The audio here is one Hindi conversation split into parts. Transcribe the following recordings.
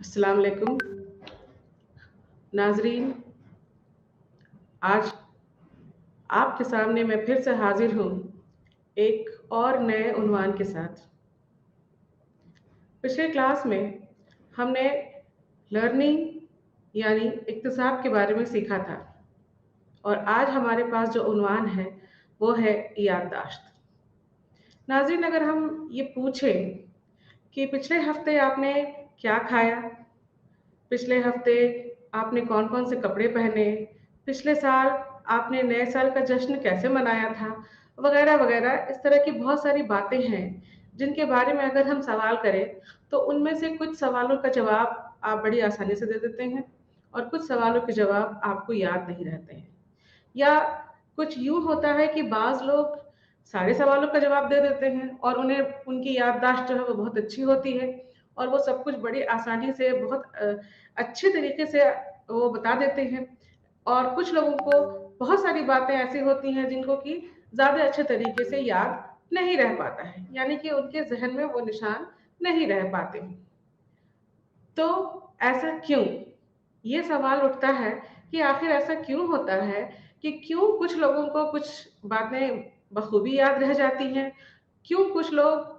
अस्सलाम वालेकुम नाजरीन। आज आपके सामने मैं फिर से हाजिर हूँ एक और नए उन्वान के साथ। पिछले क्लास में हमने लर्निंग यानी इक्तिसाब के बारे में सीखा था और आज हमारे पास जो उन्वान है वो है याददाश्त। नाजरीन, अगर हम ये पूछें कि पिछले हफ्ते आपने क्या खाया, पिछले हफ्ते आपने कौन कौन से कपड़े पहने, पिछले साल आपने नए साल का जश्न कैसे मनाया था, वगैरह वगैरह, इस तरह की बहुत सारी बातें हैं जिनके बारे में अगर हम सवाल करें तो उनमें से कुछ सवालों का जवाब आप बड़ी आसानी से दे देते हैं और कुछ सवालों के जवाब आपको याद नहीं रहते हैं। या कुछ यूं होता है कि बाज लोग सारे सवालों का जवाब दे देते हैं और उन्हें उनकी याददाश्त जो है वो बहुत अच्छी होती है और वो सब कुछ बड़ी आसानी से बहुत अच्छे तरीके से वो बता देते हैं। और कुछ लोगों को बहुत सारी बातें ऐसी होती हैं जिनको कि ज़्यादा अच्छे तरीके से याद नहीं रह पाता है, यानी कि उनके जहन में वो निशान नहीं रह पाते हैं। तो ऐसा क्यों, ये सवाल उठता है कि आखिर ऐसा क्यों होता है कि क्यों कुछ लोगों को कुछ बातें बखूबी याद रह जाती हैं, क्यों कुछ लोग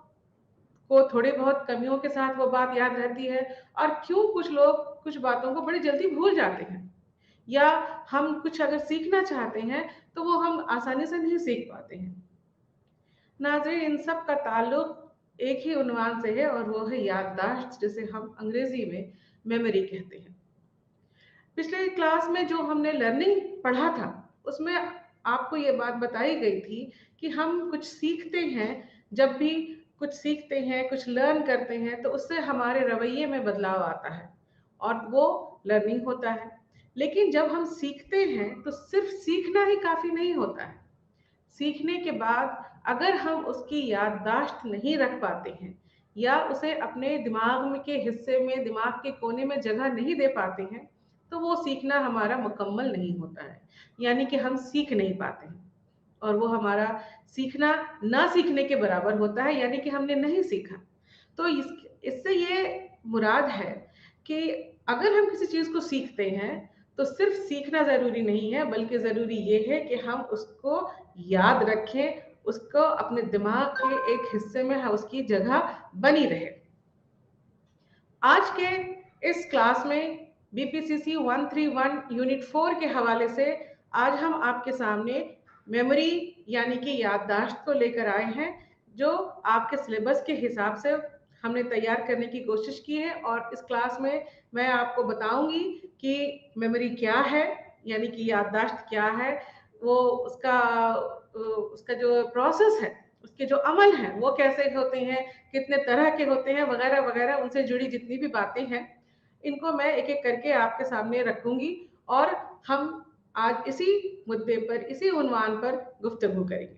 को थोड़ी बहुत कमियों के साथ वो बात याद रहती है और क्यों कुछ लोग कुछ बातों को बड़ी जल्दी भूल जाते हैं, या हम कुछ अगर सीखना चाहते हैं तो वो हम आसानी से नहीं सीख पाते हैं। नाज़रीन, इन सब का ताल्लुक एक ही उन्वान से है और वो है याददाश्त, जिसे हम अंग्रेजी में मेमोरी कहते हैं। पिछले क्लास में जो हमने लर्निंग पढ़ा था उसमें आपको ये बात बताई गई थी कि हम कुछ सीखते हैं, जब भी कुछ सीखते हैं, कुछ लर्न करते हैं तो उससे हमारे रवैये में बदलाव आता है और वो लर्निंग होता है। लेकिन जब हम सीखते हैं तो सिर्फ सीखना ही काफ़ी नहीं होता है। सीखने के बाद अगर हम उसकी याददाश्त नहीं रख पाते हैं या उसे अपने दिमाग में के हिस्से में, दिमाग के कोने में जगह नहीं दे पाते हैं, तो वो सीखना हमारा मुकम्मल नहीं होता है, यानी कि हम सीख नहीं पाते हैं और वो हमारा सीखना ना सीखने के बराबर होता है, यानी कि हमने नहीं सीखा। तो इससे ये मुराद है कि अगर हम किसी चीज़ को सीखते हैं तो सिर्फ सीखना ज़रूरी नहीं है, बल्कि ज़रूरी ये है कि हम उसको याद रखें, उसको अपने दिमाग के एक हिस्से में उसकी जगह बनी रहे। आज के इस क्लास में बीपीसीसी 131 यूनिट 4 के हवाले से आज हम आपके सामने मेमोरी यानी कि याददाश्त को लेकर आए हैं, जो आपके सिलेबस के हिसाब से हमने तैयार करने की कोशिश की है। और इस क्लास में मैं आपको बताऊंगी कि मेमोरी क्या है, यानी कि याददाश्त क्या है, वो उसका जो प्रोसेस है, उसके जो अमल हैं वो कैसे होते हैं, कितने तरह के होते हैं, वगैरह वगैरह, उनसे जुड़ी जितनी भी बातें हैं इनको मैं एक एक करके आपके सामने रखूंगी और हम आज इसी मुद्दे पर, इसी उन्वान पर गुफ्तगू करेंगे।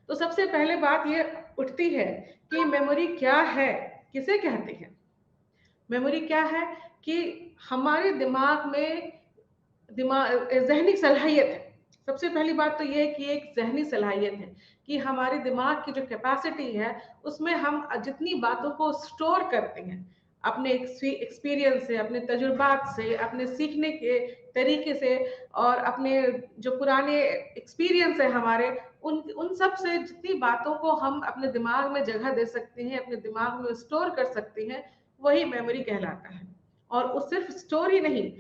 तो सबसे पहले बात ये उठती है कि मेमोरी क्या है, किसे कहते हैं। मेमोरी क्या है कि हमारे दिमाग में जहनी सलाहियत है। सबसे पहली बात तो ये है कि एक जहनी सलाहियत है कि हमारे दिमाग की जो कैपेसिटी है उसमें हम जितनी बातों को स्टोर करते हैं अपने एक्सपीरियंस से, अपने तजुर्बात से, अपने सीखने के तरीके से और अपने जो पुराने एक्सपीरियंस है हमारे, उन उन सब से जितनी बातों को हम अपने दिमाग में जगह दे सकते हैं, अपने दिमाग में स्टोर कर सकते हैं, वही मेमोरी कहलाता है। और वो सिर्फ स्टोर ही नहीं,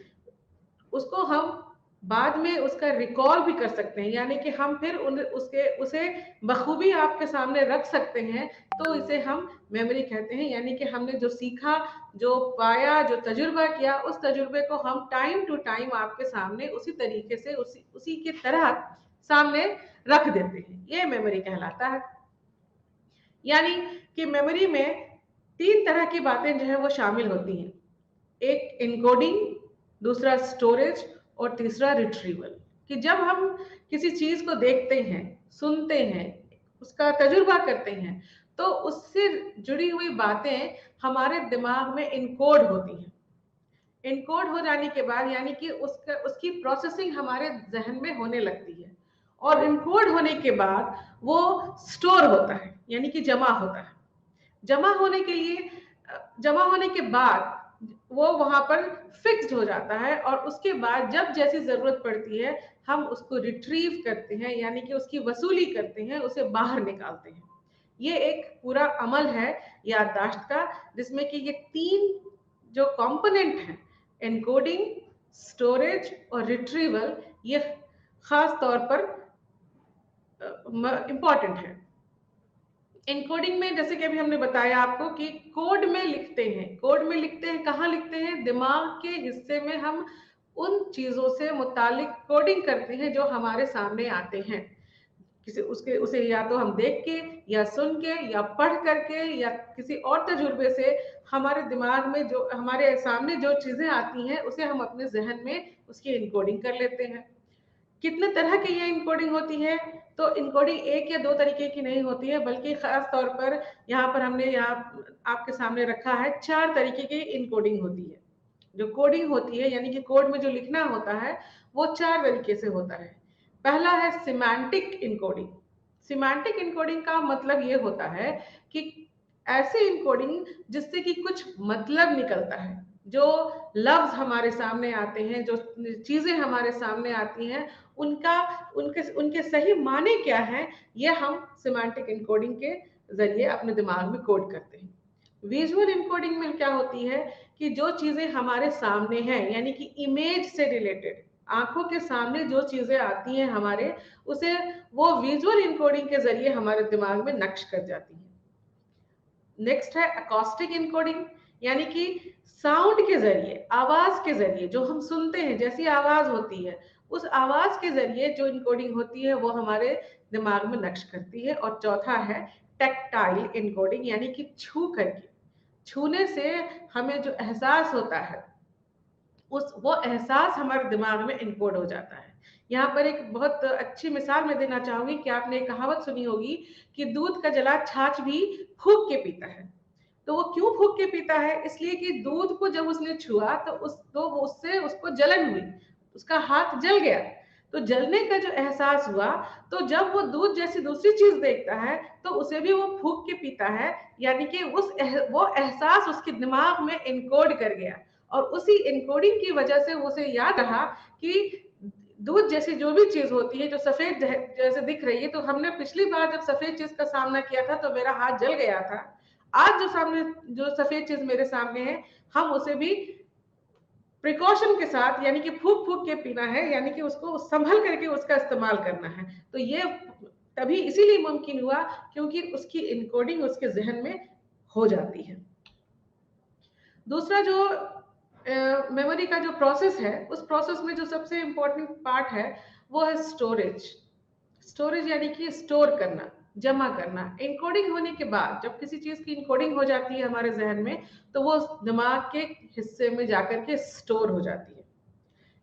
उसको हम बाद में उसका रिकॉल भी कर सकते हैं, यानी कि हम फिर उसे बखूबी आपके सामने रख सकते हैं। तो इसे हम मेमोरी कहते हैं, यानी कि हमने जो सीखा, जो पाया, जो तजुर्बा किया, उस तजुर्बे को हम टाइम टू टाइम आपके सामने उसी तरीके से, उसी की तरह सामने रख देते हैं, ये मेमोरी कहलाता है। यानी कि मेमोरी में तीन तरह की बातें जो है वो शामिल होती हैं, एक इनकोडिंग, दूसरा स्टोरेज और तीसरा रिट्रीवल। कि जब हम किसी चीज को देखते हैं, सुनते हैं, उसका तजुर्बा करते हैं, तो उससे जुड़ी हुई बातें हमारे दिमाग में इनकोड होती हैं। इनकोड हो जाने के बाद यानी कि उसकी प्रोसेसिंग हमारे जहन में होने लगती है और इनकोड होने के बाद वो स्टोर होता है, यानी कि जमा होता है। जमा होने के लिए जमा होने के बाद वो वहां पर फिक्स्ड हो जाता है और उसके बाद जब जैसी जरूरत पड़ती है हम उसको रिट्रीव करते हैं, यानी कि उसकी वसूली करते हैं, उसे बाहर निकालते हैं। ये एक पूरा अमल है याददाश्त का, जिसमें कि ये 3 जो कंपोनेंट हैं, एनकोडिंग, स्टोरेज और रिट्रीवल, ये खास तौर पर इंपॉर्टेंट है। एनकोडिंग में जैसे कि अभी हमने बताया आपको कि कोड में लिखते हैं। कोड में लिखते हैं, कहाँ लिखते हैं? दिमाग के हिस्से में हम उन चीजों से मुतालिक कोडिंग करते हैं जो हमारे सामने आते हैं। किसी उसके उसे या तो हम देख के या सुन के या पढ़ करके या किसी और तजुर्बे से हमारे दिमाग में जो हमारे सामने जो चीजें आती हैं उसे हम अपने जहन में उसकी इनकोडिंग कर लेते हैं। कितने तरह की ये इनकोडिंग होती है? तो इनकोडिंग एक या दो तरीके की नहीं होती है, बल्कि खास तौर पर यहाँ पर हमने यहाँ आपके सामने रखा है 4 तरीके की इनकोडिंग होती है। जो कोडिंग होती है यानी कि कोड में जो लिखना होता है वो 4 तरीके से होता है। पहला है सिमेंटिक इनकोडिंग। सिमेंटिक इनकोडिंग का मतलब ये होता है कि ऐसी इनकोडिंग जिससे कि कुछ मतलब निकलता है। जो लफ्ज हमारे सामने आते हैं, जो चीजें हमारे सामने आती हैं, उनका उनके उनके सही माने क्या है, ये हम सिमेंटिक इनकोडिंग के जरिए अपने दिमाग में कोड करते हैं। विजुअल इनकोडिंग में क्या होती है कि जो चीजें हमारे सामने हैं, यानी कि इमेज से रिलेटेड, आंखों के सामने जो चीजें आती हैं हमारे, उसे वो विजुअल इनकोडिंग के जरिए हमारे दिमाग में नक्श कर जाती है। नेक्स्ट है अकॉस्टिक इनकोडिंग, यानी कि साउंड के जरिए, आवाज के जरिए जो हम सुनते हैं, जैसी आवाज होती है उस आवाज के जरिए जो इनकोडिंग होती है वो हमारे दिमाग में नक्श करती है। और चौथा है टेक्टाइल इनकोडिंग, यानी कि छू करके, छूने से हमें जो एहसास होता है उस वो एहसास हमारे दिमाग में इनकोड हो जाता है। यहाँ पर एक बहुत अच्छी मिसाल मैं देना चाहूंगी कि आपने एक कहावत सुनी होगी कि दूध का जला छाछ भी फूंक के पीता है। तो वो क्यों फूंक के पीता है? इसलिए कि दूध को जब उसने छुआ तो उससे उसको जलन हुई, उसका हाथ जल गया। तो जलने का जो एहसास हुआ, तो जब वो दूध जैसी दूसरी चीज देखता है तो उसे भी वो फूंक के पीता है, यानी कि वो एहसास उसके दिमाग में इनकोड कर गया। और उसी इनकोडिंग की वजह से उसे याद रहा कि दूध जैसी जो भी चीज होती है जो सफेद जैसे दिख रही है, तो हमने पिछली बार जब सफेद चीज का सामना किया था तो मेरा हाथ जल गया था। आज जो सफेद चीज मेरे सामने है, हम उसे भी प्रिकॉशन के साथ, यानी कि फूक फूक के पीना है, यानी कि उसको संभल करके उसका इस्तेमाल करना है। तो ये तभी इसीलिए मुमकिन हुआ क्योंकि उसकी इनकोडिंग उसके जहन में हो जाती है। दूसरा जो मेमोरी का जो प्रोसेस है, उस प्रोसेस में जो सबसे इंपॉर्टेंट पार्ट है वो है स्टोरेज। स्टोरेज यानी कि स्टोर करना, जमा करना। इनकोडिंग होने के बाद जब किसी चीज की इनकोडिंग हो जाती है हमारे जहन में, तो वो दिमाग के हिस्से में जाकर के स्टोर हो जाती है।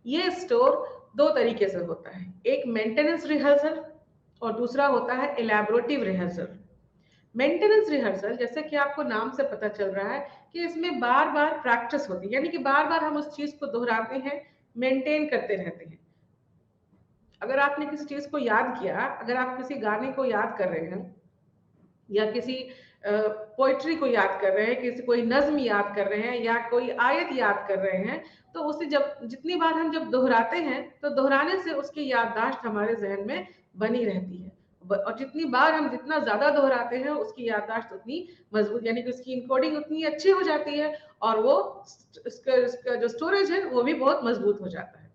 ये स्टोर दो तरीके से होता है, एक मेंटेनेंस रिहर्सल और दूसरा होता है इलैबोरेटिव रिहर्सल। मेंटेनेंस रिहर्सल, जैसे कि आपको नाम से पता चल रहा है कि इसमें बार बार प्रैक्टिस होती है, यानी कि बार बार हम उस चीज को दोहराते हैं, मेंटेन करते रहते हैं। अगर आपने किसी चीज को याद किया, अगर आप किसी गाने को याद कर रहे हैं या किसी पोइट्री को याद कर रहे हैं, किसी कोई नज्म याद कर रहे हैं या कोई आयत याद कर रहे हैं, तो उसे जब जितनी बार हम जब दोहराते हैं तो दोहराने से उसकी याददाश्त हमारे जहन में बनी रहती है। और जितनी बार हम जितना ज्यादा दोहराते हैं उसकी याददाश्त उतनी मजबूत, यानी कि उसकी इनकोडिंग उतनी अच्छी हो जाती है और वो इसका जो स्टोरेज है वो भी बहुत मजबूत हो जाता है।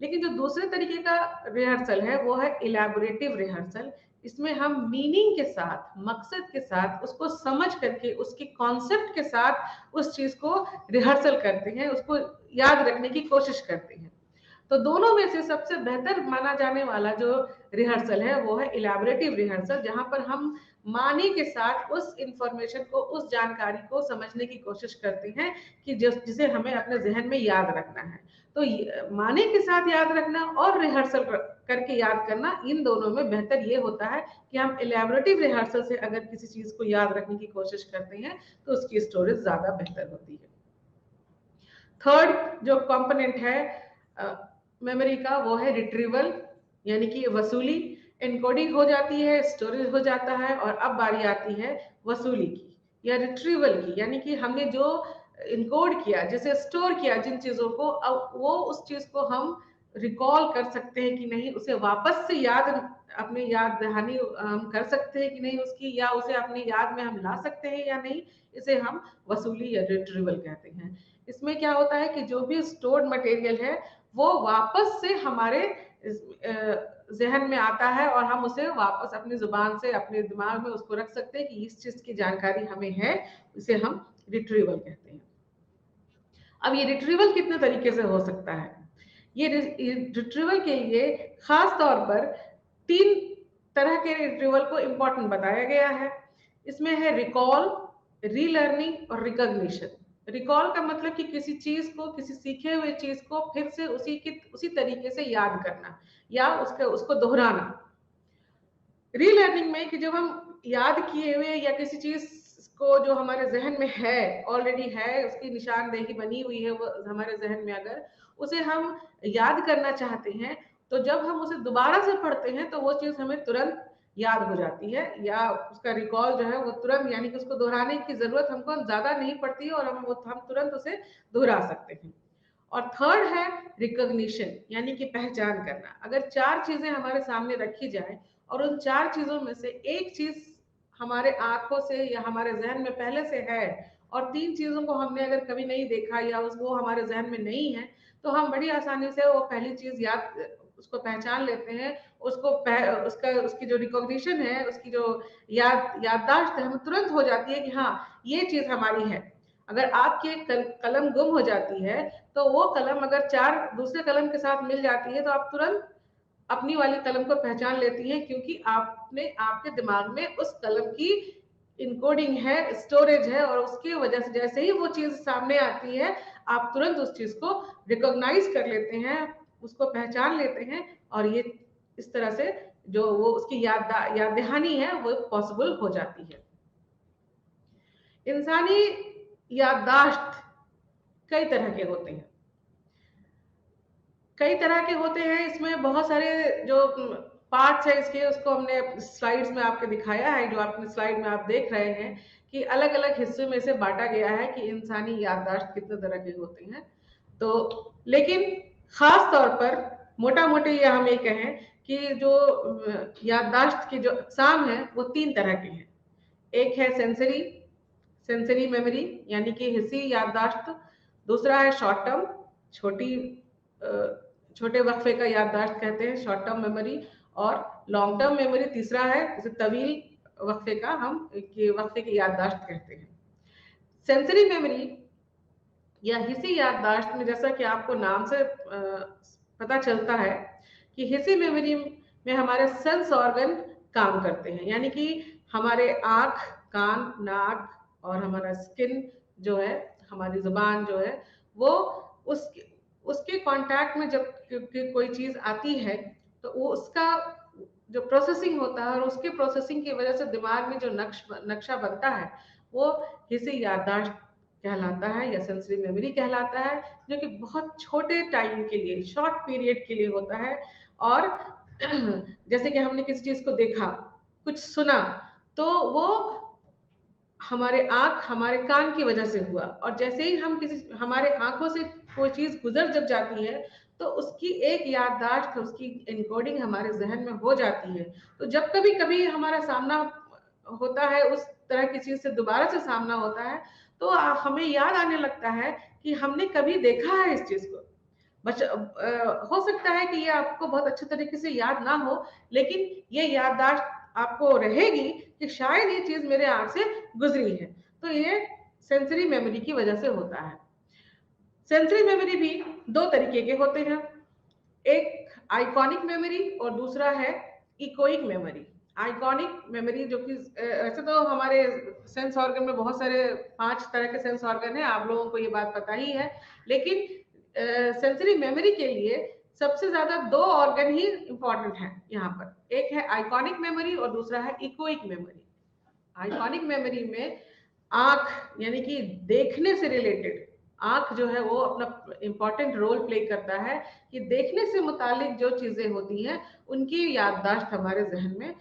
लेकिन जो दूसरे तरीके का रिहर्सल है वो है इलैबोरेटिव रिहर्सल। इसमें हम मीनिंग के साथ, मकसद के साथ, उसको समझ करके, उसके कॉन्सेप्ट के साथ उस चीज को रिहर्सल करते हैं, उसको याद रखने की कोशिश करते हैं। तो दोनों में से सबसे बेहतर माना जाने वाला जो रिहर्सल है वो है इलैबोरेटिव रिहर्सल, जहां पर हम मानी के साथ उस इंफॉर्मेशन को, उस जानकारी को समझने की कोशिश करते हैं कि जिसे हमें अपने जहन में याद रखना है। तो माने के साथ याद रखना और रिहर्सल करके याद करना, इन दोनों में बेहतर ये होता है कि हम इलैबोरेटिव रिहर्सल से अगर किसी चीज को याद रखने की कोशिश करते हैं तो उसकी स्टोरेज ज्यादा बेहतर होती है। थर्ड जो कंपोनेंट है मेमोरी का वो है रिट्रीवल, यानी कि वसूली। इनकोडिंग हो जाती है, स्टोरेज हो जाता है और अब बारी आती है वसूली की, या रिट्रीवल की, यानी कि हमने जो इनकोड किया, जिसे स्टोर किया जिन चीजों को, अब वो उस चीज को हम रिकॉल कर सकते हैं कि नहीं, उसे वापस से याद, अपने याद दहानी हम कर सकते हैं कि नहीं उसकी, या उसे अपनी याद में हम ला सकते हैं या नहीं, इसे हम वसूली या रिट्रीवल कहते हैं। इसमें क्या होता है कि जो भी स्टोर्ड मटेरियल है वो वापस से हमारे जहन में आता है और हम उसे वापस अपनी जुबान से अपने दिमाग में उसको रख सकते हैं कि इस चीज की जानकारी हमें है, इसे हम रिट्रीवल कहते हैं। अब ये रिट्रीवल कितने तरीके से हो सकता है? ये रिट्रीवल के लिए खास तौर पर 3 तरह के रिट्रीवल को इंपॉर्टेंट बताया गया है। इसमें है रिकॉल, रीलर्निंग और रिकॉग्निशन। रिकॉल का मतलब कि किसी चीज को, किसी सीखे हुए चीज को फिर से उसी तरीके से याद करना या उसको दोहराना। रीलर्निंग में कि जब हम याद किए हुए या किसी चीज को जो हमारे जहन में है, ऑलरेडी है, उसकी निशानदेही बनी हुई है वो हमारे जहन में, अगर उसे हम याद करना चाहते हैं तो जब हम उसे दोबारा से पढ़ते हैं तो वो चीज हमें तुरंत याद हो जाती है, या उसका रिकॉल जो है वो तुरंत, यानी कि उसको दोहराने की जरूरत हमको ज्यादा नहीं पड़ती है और हम तुरंत उसे दोहरा सकते हैं। और थर्ड है रिकॉग्निशन, यानी कि पहचान करना। अगर 4 चीजें हमारे सामने रखी जाए और उन 4 चीजों में से एक चीज हमारे आंखों से या हमारे जहन में पहले से है और 3 चीजों को हमने अगर कभी नहीं देखा या वो हमारे जहन में नहीं है, तो हम बड़ी आसानी से वो पहली चीज उसको पहचान लेते हैं, उसकी जो रिकॉग्निशन है, उसकी जो याददाश्त है, हमें तुरंत हो जाती है कि हाँ ये चीज हमारी है। अगर आपकी एक कलम गुम हो जाती है तो वो कलम अगर 4 दूसरे कलम के साथ मिल जाती है तो आप तुरंत अपनी वाली कलम को पहचान लेती हैं, क्योंकि आपके दिमाग में उस कलम की इनकोडिंग है, स्टोरेज है, और उसकी वजह से जैसे ही वो चीज सामने आती है आप तुरंत उस चीज को रिकॉग्नाइज कर लेते हैं, उसको पहचान लेते हैं, और ये इस तरह से जो वो उसकी याद दहानी है वो पॉसिबल हो जाती है। इंसानी याददाश्त कई तरह के होते हैं, कई तरह के होते हैं। इसमें बहुत सारे जो पार्ट्स है इसके, उसको हमने स्लाइड्स में आपके दिखाया है, जो आपने स्लाइड में आप देख रहे हैं कि अलग अलग हिस्सों में से बांटा गया है कि इंसानी याददाश्त कितने तरह के होते हैं। तो लेकिन खास तौर पर मोटा मोटी ये हम ये कहें कि जो याददाश्त की जो अकसाम है वो 3 तरह के हैं। एक है सेंसरी मेमोरी, यानी कि हिस्सी याददाश्त। दूसरा है शॉर्ट टर्म, छोटी छोटे वक्फे का याददाश्त कहते हैं, शॉर्ट टर्म मेमोरी। और लॉन्ग टर्म मेमोरी तीसरा है, जिसे तवील वक्फे का हम वक्फे की याददाश्त कहते हैं। सेंसरी मेमोरी या हिस्सी याददाश्त में, जैसा कि आपको नाम से पता चलता है कि हिस्सी मेमोरी में हमारे सेंस ऑर्गन काम करते हैं, यानी कि हमारे आंख, कान, नाक और हमारा स्किन जो है, हमारी जुबान जो है, वो उसके उसके कांटेक्ट में जब कोई चीज आती है तो वो उसका जो प्रोसेसिंग होता है और उसके प्रोसेसिंग की वजह से दिमाग में जो नक्शा बनता है वो हिस्सी याददाश्त कहलाता है या सेंसरी मेमोरी कहलाता है, जो कि बहुत छोटे टाइम के लिए, शॉर्ट पीरियड के लिए होता है। और जैसे कि हमने किसी चीज को देखा, कुछ सुना, तो वो हमारे आंख, हमारे कान की वजह से हुआ, और जैसे ही हमारे आंखों से कोई चीज गुजर जब जाती है तो उसकी एक याददाश्त, उसकी इनकोडिंग हमारे जहन में हो जाती है। तो जब कभी कभी हमारा सामना होता है, उस तरह की चीज से दोबारा से सामना होता है, तो हमें याद आने लगता है कि हमने कभी देखा है इस चीज को। हो सकता है कि ये आपको बहुत अच्छे तरीके से याद ना हो, लेकिन ये याददाश्त आपको रहेगी कि शायद ये चीज मेरे आंख से गुजरी है। तो ये सेंसरी मेमोरी की वजह से होता है। सेंसरी मेमोरी भी 2 तरीके के होते हैं, एक आइकॉनिक मेमोरी और दूसरा है इकोइक मेमोरी। आइकॉनिक मेमोरी जो कि ऐसे तो हमारे सेंस ऑर्गन में बहुत सारे 5 तरह के सेंस ऑर्गन हैं, आप लोगों को ये बात पता ही है, लेकिन सेंसरी मेमोरी के लिए सबसे ज्यादा 2 ऑर्गन ही इंपॉर्टेंट है यहाँ पर। एक है आइकॉनिक मेमोरी और दूसरा है इकोइक मेमोरी। आइकॉनिक मेमोरी में आंख, यानी कि देखने से रिलेटेड, आंख जो है वो अपना इंपॉर्टेंट रोल प्ले करता है कि देखने से मुतालिक जो चीजें होती हैं उनकी याददाश्त हमारे जहन में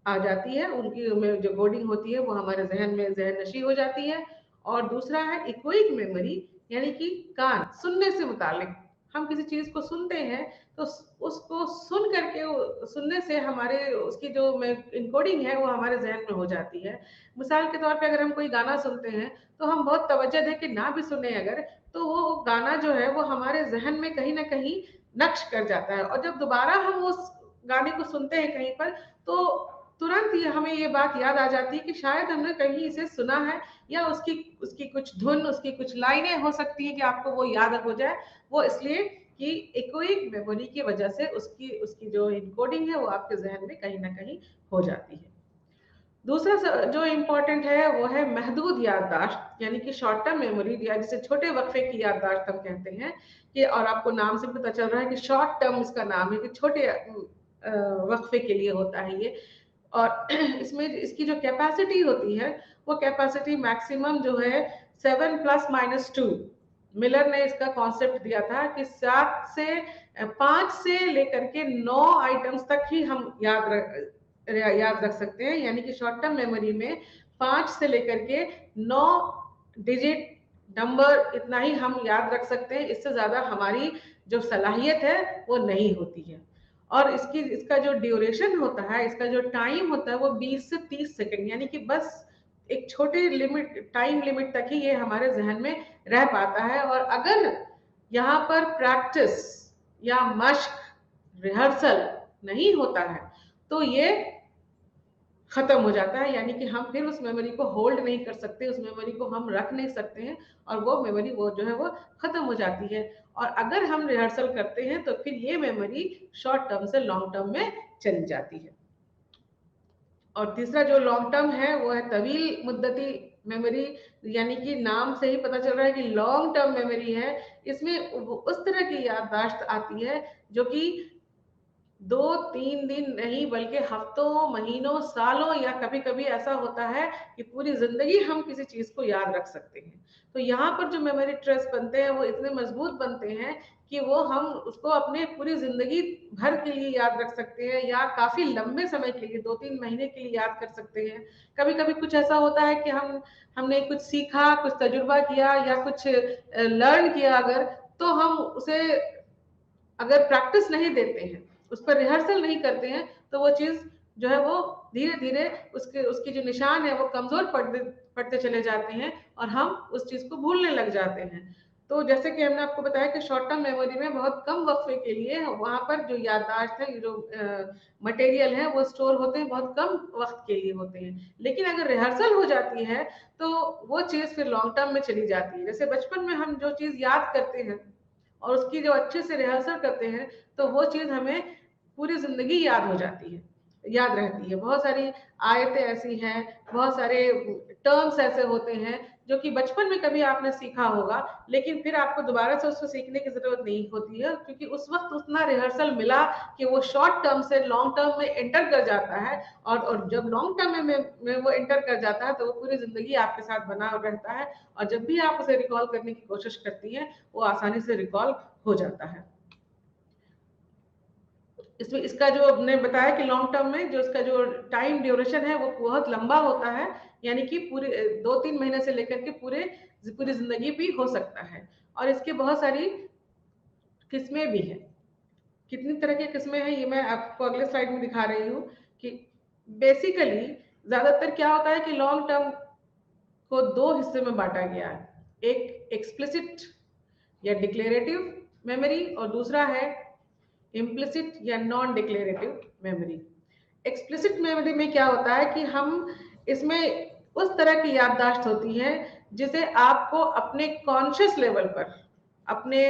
आ जाती है, उनकी में जो कोडिंग होती है वो हमारे जहन में जहन नशी हो जाती है। और दूसरा है इकोइक मेमोरी, यानी कि कान सुनने से मुतालिक। हम किसी चीज को सुनते हैं तो उसको सुन करके सुनने से हमारे उसकी जो इनकोडिंग है वो हमारे जहन में हो जाती है। मिसाल के तौर पे अगर हम कोई गाना सुनते हैं तो हम बहुत तवज्जो दे के ना भी सुने अगर, तो वो गाना जो है वो हमारे जहन में कहीं ना कहीं नक्श कर जाता है, और जब दोबारा हम उस गाने को सुनते हैं कहीं पर, तो तुरंत ही हमें ये बात याद आ जाती है कि शायद हमने कहीं इसे सुना है, या उसकी उसकी कुछ धुन, उसकी कुछ लाइनें हो सकती है कि आपको वो याद हो जाए। वो इसलिए कि इकोइक मेमोरी की वजह से उसकी उसकी जो इनकोडिंग है वो आपके जहन में कहीं ना कहीं हो जाती है। दूसरा जो इम्पोर्टेंट है वो है महदूद याददाश्त, यानी कि शॉर्ट टर्म मेमोरी, या जिसे छोटे वक्फे की याददाश्त हम कहते हैं। कि और आपको नाम से पता चल रहा है कि शॉर्ट टर्म इसका नाम है, कि छोटे वक्फे के लिए होता है ये। और इसमें इसकी जो कैपेसिटी होती है वो कैपेसिटी मैक्सिमम जो है 7 ± 2। मिलर ने इसका कॉन्सेप्ट दिया था कि 5 से लेकर के 9 आइटम्स तक ही हम याद रख सकते हैं, यानी कि शॉर्ट टर्म मेमोरी में 5 से लेकर के 9 डिजिट नंबर इतना ही हम याद रख सकते हैं। इससे ज्यादा हमारी जो सलाहियत है वो नहीं होती है। और इसका जो ड्यूरेशन होता है, इसका जो टाइम होता है वो 20 से 30 सेकंड, यानी कि बस एक छोटे टाइम लिमिट तक ही ये हमारे जहन में रह पाता है। और अगर यहाँ पर प्रैक्टिस या मश्क रिहर्सल नहीं होता है तो ये खत्म हो जाता है, यानी कि हम फिर उस मेमोरी को होल्ड नहीं कर सकते, उस मेमोरी को हम रख नहीं सकते हैं, और वो मेमोरी वो जो है वो खत्म हो जाती है। और अगर हम रिहर्सल करते हैं तो फिर ये मेमोरी शॉर्ट टर्म से लॉन्ग टर्म में चली जाती है। और तीसरा जो लॉन्ग टर्म है वो है तवील मुद्दती मेमोरी, यानी कि नाम से ही पता चल रहा है कि लॉन्ग टर्म मेमोरी है। इसमें उस तरह की याददाश्त आती है जो कि 2-3 दिन नहीं बल्कि हफ्तों, महीनों, सालों, या कभी कभी ऐसा होता है कि पूरी जिंदगी हम किसी चीज को याद रख सकते हैं। तो यहाँ पर जो मेमोरी ट्रेस बनते हैं वो इतने मजबूत बनते हैं कि वो हम उसको अपने पूरी जिंदगी भर के लिए याद रख सकते हैं, या काफी लंबे समय के लिए 2-3 महीने के लिए याद कर सकते हैं। कभी कभी कुछ ऐसा होता है कि हमने कुछ सीखा, कुछ तजुर्बा किया, या कुछ लर्न किया अगर, तो हम उसे अगर प्रैक्टिस नहीं देते हैं, उस पर रिहर्सल नहीं करते हैं, तो वो चीज जो है वो धीरे धीरे उसकी जो निशान है वो कमजोर पड़ते चले जाते हैं, और हम उस चीज को भूलने लग जाते हैं। तो जैसे कि हमने आपको बताया कि शॉर्ट टर्म मेमोरी में बहुत कम वक्फे के लिए वहां पर जो याददाश्त है, जो मटेरियल है वो स्टोर होते हैं, बहुत कम वक्त के लिए होते हैं। लेकिन अगर रिहर्सल हो जाती है तो वो चीज फिर लॉन्ग टर्म में चली जाती है। जैसे बचपन में हम जो चीज याद करते हैं और उसकी जो अच्छे से रिहर्सल करते हैं तो वो चीज हमें पूरी जिंदगी याद हो जाती है, याद रहती है। बहुत सारी आयतें ऐसी हैं, बहुत सारे टर्म्स ऐसे होते हैं जो कि बचपन में कभी आपने सीखा होगा, लेकिन फिर आपको दोबारा से उसको सीखने की जरूरत नहीं होती है, क्योंकि उस वक्त उतना रिहर्सल मिला कि वो शॉर्ट टर्म से लॉन्ग टर्म में एंटर कर जाता है। और जब लॉन्ग टर्म में वो एंटर कर जाता है तो वो पूरी जिंदगी आपके साथ बना रहता है, और जब भी आप उसे रिकॉल करने की कोशिश करती हैं वो आसानी से रिकॉल हो जाता है। इसमें इसका जो हमने बताया कि लॉन्ग टर्म में जो इसका जो टाइम ड्यूरेशन है वो बहुत लंबा होता है, यानी कि पूरे 2-3 महीने से लेकर के पूरी जिंदगी भी हो सकता है। और इसके बहुत सारी किस्में भी हैं। कितनी तरह की किस्में हैं ये मैं आपको अगले स्लाइड में दिखा रही हूँ। कि बेसिकली ज्यादातर क्या होता है कि लॉन्ग टर्म को दो हिस्से में बांटा गया है, एक एक्सप्लिसिट या डिक्लेरेटिव मेमोरी, और दूसरा है इम्प्लिसिट या non declarative memory. Explicit memory में क्या होता है कि हम इसमें उस तरह की याददाश्त होती है जिसे आपको अपने कॉन्शियस लेवल पर, अपने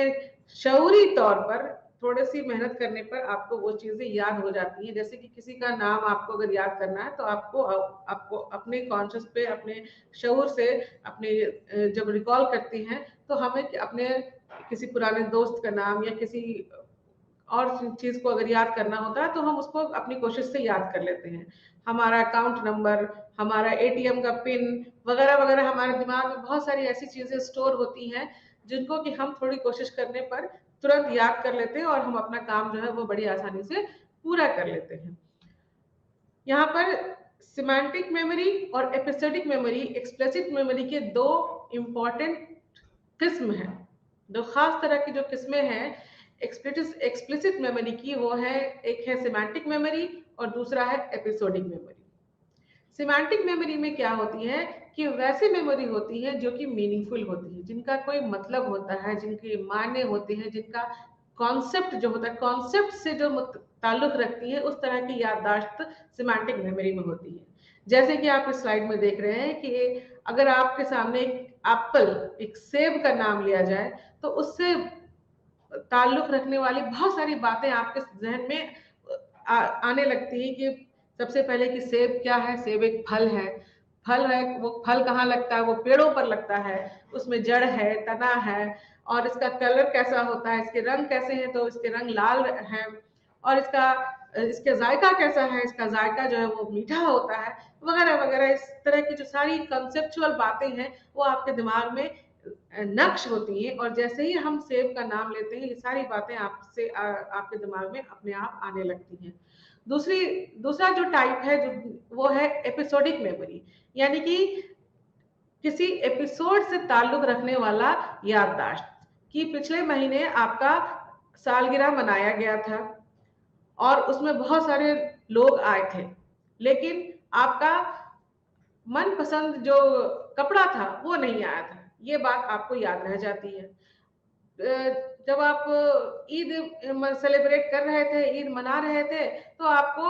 शऊरी तौर पर थोड़ी सी मेहनत करने पर आपको वो चीजें याद हो जाती हैं। जैसे कि किसी का नाम आपको अगर याद करना है तो आपको अपने कॉन्शियस पे, अपने शऊर से, अपने जब रिकॉल करती हैं तो हमें अपने किसी पुराने दोस्त का नाम या किसी और चीज को अगर याद करना होता है तो हम उसको अपनी कोशिश से याद कर लेते हैं। हमारा अकाउंट नंबर, हमारा एटीएम का पिन वगैरह वगैरह, हमारे दिमाग में बहुत सारी ऐसी चीजें स्टोर होती हैं जिनको कि हम थोड़ी कोशिश करने पर तुरंत याद कर लेते हैं, और हम अपना काम जो है वो बड़ी आसानी से पूरा कर लेते हैं। यहाँ पर सिमेंटिक मेमोरी और एपिसोडिक मेमोरी, एक्सप्लिसिट मेमोरी के दो इम्पॉर्टेंट किस्म हैं। दो खास तरह की जो किस्में हैं एक्सप्लिसिट मेमोरी की, वो है, एक है सिमेंटिक मेमोरी और दूसरा है एपिसोडिक मेमोरी। सिमेंटिक मेमोरी में क्या होती है कि वैसी मेमोरी होती है जो कि मीनिंगफुल होती है, जिनका कोई मतलब होता है, जिनके मायने होते हैं, जिनका कॉन्सेप्ट जो होता है, कॉन्सेप्ट से जो ताल्लुक रखती है, उस तरह की याददाश्त सिमेंटिक मेमोरी में होती है। जैसे कि आप इस स्लाइड में देख रहे हैं कि अगर आपके सामने एक एप्पल, एक सेब का नाम लिया जाए, तो उससे ताल्लुक रखने वाली बहुत सारी बातें आपके जहन में आने लगती हैं कि सबसे पहले कि सेब क्या है, सेब एक फल है, फल है, वो फल कहाँ लगता है, वो पेड़ों पर लगता है, उसमें जड़ है, तना है, और इसका कलर कैसा होता है, इसके रंग कैसे हैं, तो इसके रंग लाल है, और इसका जायका कैसा है, इसका जायका जो है वो मीठा होता है, वगैरह वगैरह। इस तरह की जो सारी कंसेप्चुअल बातें हैं वो आपके दिमाग में नक्श होती हैं, और जैसे ही हम सेब का नाम लेते हैं, ये सारी बातें आपके दिमाग में अपने आप आने लगती हैं। दूसरा जो टाइप है, जो वो है एपिसोडिक मेमोरी, यानी कि किसी एपिसोड से ताल्लुक रखने वाला याददाश्त, कि पिछले महीने आपका सालगिरह मनाया गया था और उसमें बहुत सारे लोग आए थे, लेकिन आपका मनपसंद जो कपड़ा था वो नहीं आया था, ये बात आपको याद रह जाती है। जब आप ईद सेलिब्रेट कर रहे थे, ईद मना रहे थे, तो आपको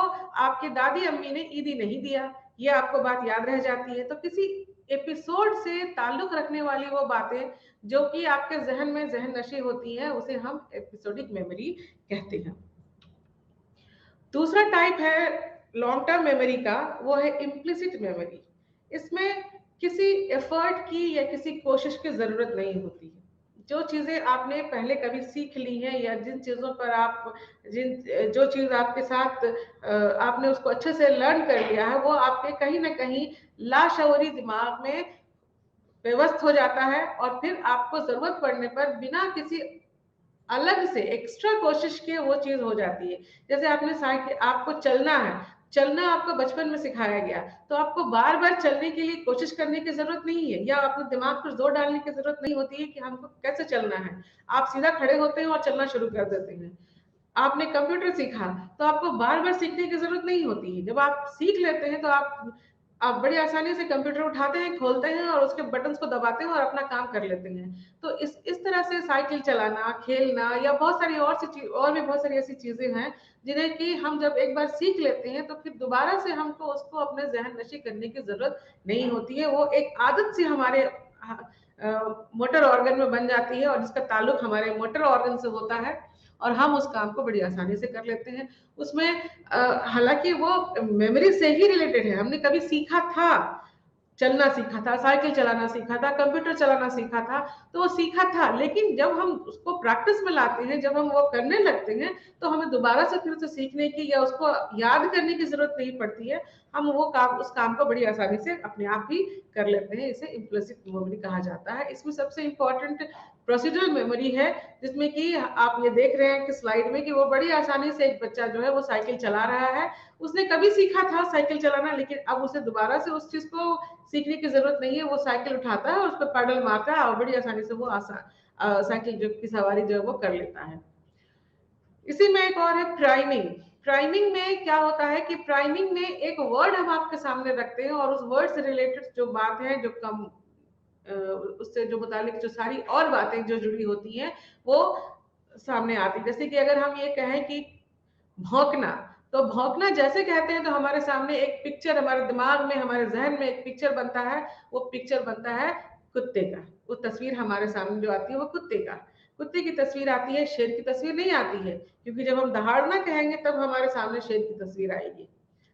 आपकी दादी अम्मी ने ईदी नहीं दिया, ये आपको बात याद रह जाती है। तो किसी एपिसोड से ताल्लुक रखने वाली वो बातें जो कि आपके जहन में जहन नशी होती है, उसे हम एपिसोडिक मेमोरी कहते हैं। दूसरा टाइप है लॉन्ग टर्म मेमोरी का, वो है इम्प्लिसिट मेमोरी। इसमें किसी एफर्ट की या किसी कोशिश की जरूरत नहीं होती है। जो चीजें आपने पहले कभी सीख ली हैं, या जिन चीजों पर जो चीज आपके साथ आपने उसको अच्छे से लर्न कर लिया है, वो आपके कहीं ना कहीं लाशऊरी दिमाग में व्यवस्थ हो जाता है, और फिर आपको जरूरत पड़ने पर बिना किसी अलग से एक्स्ट्रा कोशिश किए वो चीज हो जाती है। जैसे आपने साइकिल, आपको चलना है, चलना आपको बचपन में सिखाया गया, तो आपको बार बार चलने के लिए कोशिश करने की जरूरत नहीं है, या अपने दिमाग पर जोर डालने की जरूरत नहीं होती है कि हमको कैसे चलना है। आप सीधा खड़े होते हैं और चलना शुरू कर देते हैं। आपने कंप्यूटर सीखा, तो आपको बार बार सीखने की जरूरत नहीं होती है। जब आप सीख लेते हैं तो आप बड़ी आसानी से कंप्यूटर उठाते हैं, खोलते हैं और उसके बटन्स को दबाते हैं और अपना काम कर लेते हैं। तो इस तरह से साइकिल चलाना, खेलना, या बहुत सारी और भी बहुत सारी ऐसी चीजें हैं जिन्हें कि हम जब एक बार सीख लेते हैं तो फिर दोबारा से हमको उसको अपने जहन नशी करने की जरूरत नहीं होती है। वो एक आदत से हमारे मोटर ऑर्गन में बन जाती है, और जिसका ताल्लुक हमारे मोटर ऑर्गन से होता है, और हम उस काम को बड़ी आसानी से कर लेते हैं। उसमें हालांकि वो मेमोरी से ही रिलेटेड है, हमने कभी सीखा था, चलना सीखा था, साइकिल चलाना सीखा था, कंप्यूटर चलाना सीखा था, तो वो सीखा था, लेकिन जब हम उसको प्रैक्टिस में लाते हैं, जब हम वो करने लगते हैं, तो हमें दोबारा से फिर से सीखने की या उसको याद करने की जरूरत नहीं पड़ती है। हम उस काम को बड़ी आसानी से अपने आप ही कर लेते हैं। इसे इम्प्लिसिट मेमोरी कहा जाता है। इसमें सबसे इंपॉर्टेंट प्रोसीड्यूरल मेमोरी है, जिसमें कि आप ये देख रहे हैं कि स्लाइड में कि वो बड़ी आसानी से एक बच्चा जो है वो साइकिल चला रहा है, उसने कभी सीखा था साइकिल चलाना, लेकिन अब उसे दोबारा से उस चीज को सीखने की जरूरत नहीं है। वो साइकिल उठाता है और उस पर पैडल मारता है और बड़ी आसानी से वो साइकिल की सवारी जो है वो कर लेता है। इसी में एक और है प्राइमिंग। प्राइमिंग में क्या होता है कि प्राइमिंग में एक वर्ड हम आपके सामने रखते हैं, और उस वर्ड से रिलेटेड जो बात है, जो कम उससे जो मुतालिक जो सारी और बातें जो जुड़ी होती हैं वो सामने आती। जैसे कि अगर हम ये कहें कि भौंकना, तो भौंकना जैसे कहते हैं तो हमारे सामने एक पिक्चर, हमारे दिमाग में, हमारे जहन में एक पिक्चर बनता है। वो पिक्चर बनता है कुत्ते का। वो तस्वीर हमारे सामने जो आती है वो कुत्ते की तस्वीर आती है, शेर की तस्वीर नहीं आती है, क्योंकि जब हम दहाड़ना कहेंगे तब हमारे सामने शेर की तस्वीर आएगी।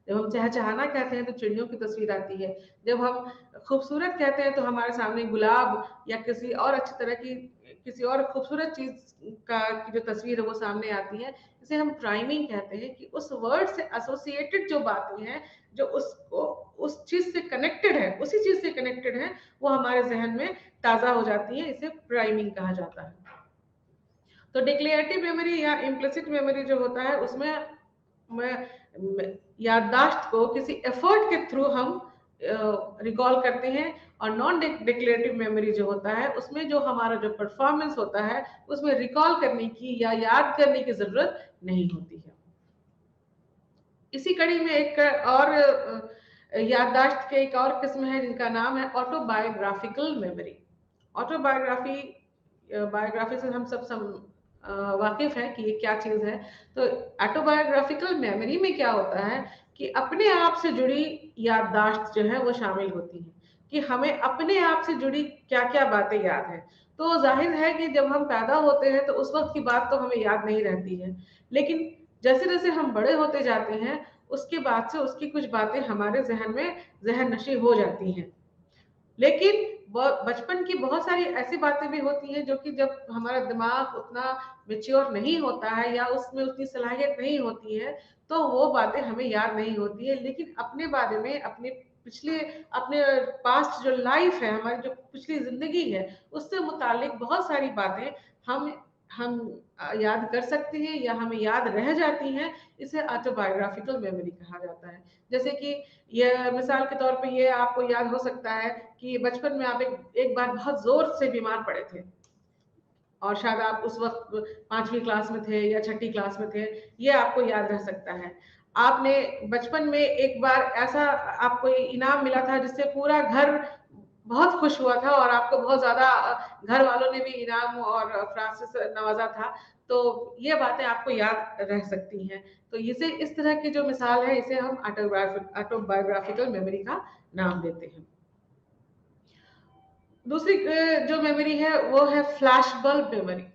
जब हम चहचहाना कहते हैं तो चिड़ियों की तस्वीर आती है। जब हम खूबसूरत कहते हैं तो हमारे सामने गुलाब या किसी और अच्छी तरह की, किसी और खूबसूरत चीज की जो तस्वीर है वो सामने आती है। इसे हम प्राइमिंग कहते हैं, कि उस वर्ड से एसोसिएटेड जो बातें हैं, जो उसको उस चीज से कनेक्टेड है, उसी चीज से कनेक्टेड है, वो हमारे जहन में ताजा हो जाती है। इसे प्राइमिंग कहा जाता है। तो डिक्लेरेटिव मेमोरी या इम्प्लिसिट मेमोरी जो होता है, उसमें मैं याददाश्त को किसी एफर्ट के थ्रू हम रिकॉल करते हैं। और नॉन डिक्लेरेटिव मेमोरी जो होता है उसमें जो हमारा जो परफॉर्मेंस होता है उसमें रिकॉल करने की या याद करने की जरूरत नहीं होती है। इसी कड़ी में एक और याददाश्त के एक और किस्म है जिनका नाम है ऑटोबायोग्राफिकल मेमोरी। बायोग्राफी से हम सब वाकिफ हैं कि ये क्या चीज है। तो ऑटोबायोग्राफिकल मेमोरी में क्या होता है कि अपने आप से जुड़ी याददाश्त जो है वो शामिल होती है कि हमें अपने आप से जुड़ी क्या क्या बातें याद है। तो जाहिर है कि जब हम पैदा होते हैं तो उस वक्त की बात तो हमें याद नहीं रहती है, लेकिन जैसे जैसे हम बड़े होते जाते हैं उसके बाद से उसकी कुछ बातें हमारे जहन में जहन नशी हो जाती हैं। लेकिन बचपन की बहुत सारी ऐसी बातें भी होती हैं जो कि जब हमारा दिमाग उतना मेच्योर नहीं होता है या उसमें उतनी सलाहियत नहीं होती है तो वो बातें हमें याद नहीं होती है। लेकिन अपने बारे में अपने पास्ट जो लाइफ है, हमारी जो पिछली जिंदगी है, उससे मुतालिक बहुत सारी बातें हम हम याद कर सकते हैं या हमें याद रह जाती हैं। इसे ऑटोबायोग्राफिकल मेमोरी कहा जाता है। जैसे कि ये मिसाल के तौर पे ये आपको याद हो सकता है कि बचपन में आप एक बार बहुत जोर से बीमार पड़े थे और शायद आप उस वक्त 5वीं क्लास में थे या 6ठी क्लास में थे। ये आपको याद रह सकता है। आपने बचपन में एक बार ऐसा आपको इनाम मिला था जिससे पूरा घर बहुत खुश हुआ था और आपको बहुत ज्यादा घर वालों ने भी इनाम और अफराज से नवाजा था। तो ये बातें आपको याद रह सकती हैं। तो इसे इस तरह की जो मिसाल है इसे हम ऑटोबायोग्राफिकल मेमोरी का नाम देते हैं। दूसरी जो मेमोरी है वो है flash bulb memory.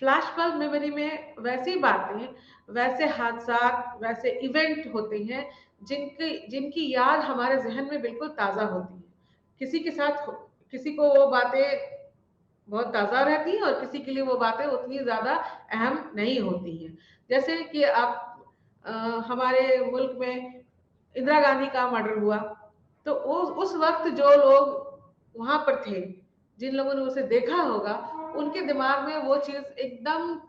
Flash bulb memory में वैसी बातें, वैसे हादसा, वैसे इवेंट होते हैं जिनकी जिनकी याद हमारे जहन में बिल्कुल ताजा होती है। किसी के साथ किसी को वो बातें बहुत ताजा रहती हैं और किसी के लिए वो बातें उतनी ज्यादा अहम नहीं होती हैं। जैसे कि आप हमारे मुल्क में इंदिरा गांधी का मर्डर हुआ, तो उस वक्त जो लोग वहां पर थे, जिन लोगों ने उसे देखा होगा, उनके दिमाग में वो चीज एकदम